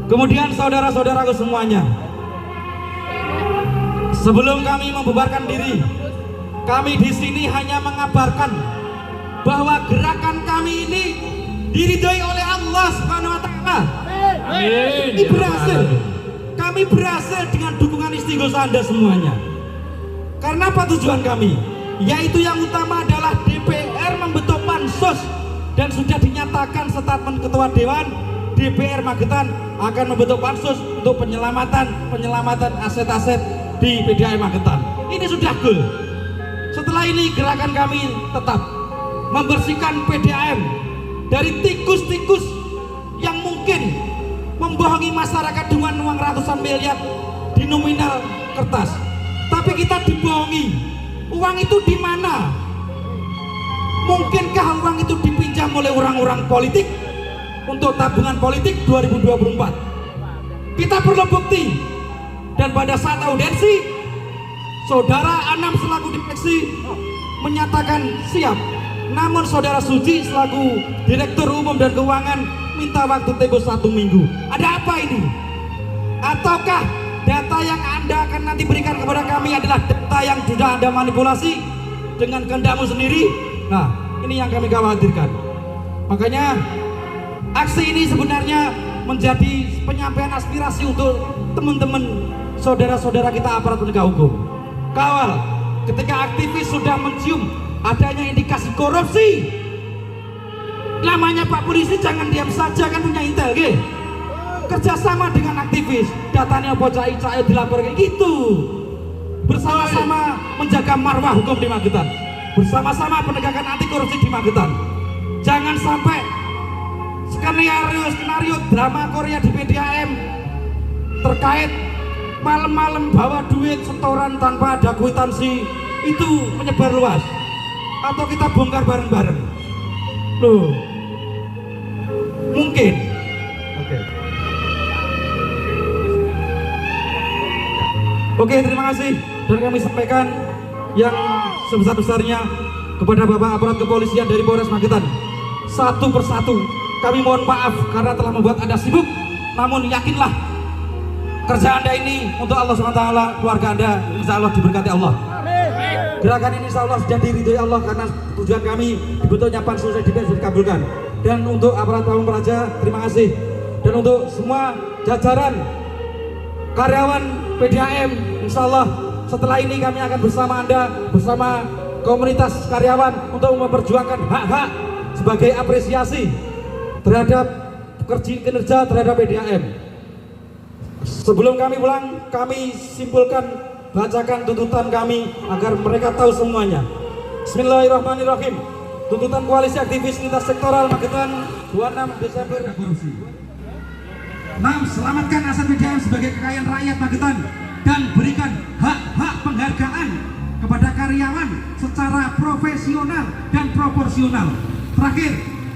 Kemudian saudara-saudaraku semuanya, sebelum kami membubarkan diri, kami di sini hanya mengabarkan bahwa gerakan kami ini diridhoi oleh Allah Subhanahu wa taala. Ini berhasil. Kami berhasil dengan dukungan istighosah Anda semuanya. Karena apa tujuan kami? Yaitu yang utama adalah DPR membentuk pansus, dan sudah dinyatakan statement Ketua Dewan DPR Magetan akan membentuk pansus untuk penyelamatan aset-aset di PDAM Magetan. Ini sudah goal. Setelah ini gerakan kami tetap membersihkan PDAM dari tikus-tikus yang mungkin membohongi masyarakat dengan uang ratusan miliar di nominal kertas. Tapi kita dibohongi. Uang itu di mana? Mungkinkah uang itu dipinjam oleh orang-orang politik untuk tabungan politik 2024? Kita perlu bukti. Dan pada saat audiensi, Saudara Anam selaku direksi menyatakan siap. Namun Saudara Suci selaku Direktur Umum dan Keuangan minta waktu tempo 1 minggu. Ada apa ini? Ataukah data yang Anda akan nanti berikan kepada kami adalah data yang sudah Anda manipulasi dengan kehendakmu sendiri? Nah, ini yang kami khawatirkan. Makanya aksi ini sebenarnya menjadi penyampaian aspirasi untuk teman-teman saudara-saudara kita aparat penegak hukum. Kawal, ketika aktivis sudah mencium adanya indikasi korupsi, namanya Pak Polisi jangan diam saja, kan punya intel ge. Kerjasama dengan aktivis, datanya bocah Icail dilaporkan gitu. Bersama-sama menjaga marwah hukum di Magetan, bersama-sama penegakan anti korupsi di Magetan. Jangan sampai skenario drama Korea di PDAM terkait malam-malam bawa duit setoran tanpa ada kwitansi itu menyebar luas. Atau kita bongkar bareng-bareng. Loh, mungkin. Oke, terima kasih. Dan kami sampaikan yang sebesar-besarnya kepada Bapak aparat kepolisian dari Polres Magetan. Satu persatu kami mohon maaf karena telah membuat Anda sibuk. Namun yakinlah, kerja Anda ini untuk Allah SWT, keluarga Anda insya Allah diberkati Allah. Gerakan ini insya Allah sudah diridhoi Allah karena tujuan kami dibentuknya pansus DPR sudah dikabulkan. Dan untuk aparat Pamung Praja, terima kasih. Dan untuk semua jajaran karyawan PDAM, insya Allah setelah ini kami akan bersama Anda, bersama komunitas karyawan untuk memperjuangkan hak-hak sebagai apresiasi terhadap kinerja terhadap PDAM. Sebelum kami pulang, kami simpulkan, bacakan tuntutan kami agar mereka tahu semuanya. Bismillahirrahmanirrahim. Tuntutan Koalisi Aktivis Lintas Sektoral Magetan 26 Desember korupsi. 6. Selamatkan aset PDAM sebagai kekayaan rakyat Magetan dan berikan hak-hak penghargaan kepada karyawan secara profesional dan proporsional. Terakhir,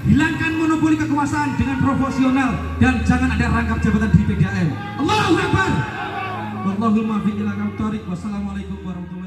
hilangkan monopoli kekuasaan dengan proporsional dan jangan ada rangkap jabatan di PDAM. Allahu Akbar. Wallahul muwaffiq ila aqwamit thoriq. Wassalamualaikum warahmatullahi wabarakatuh.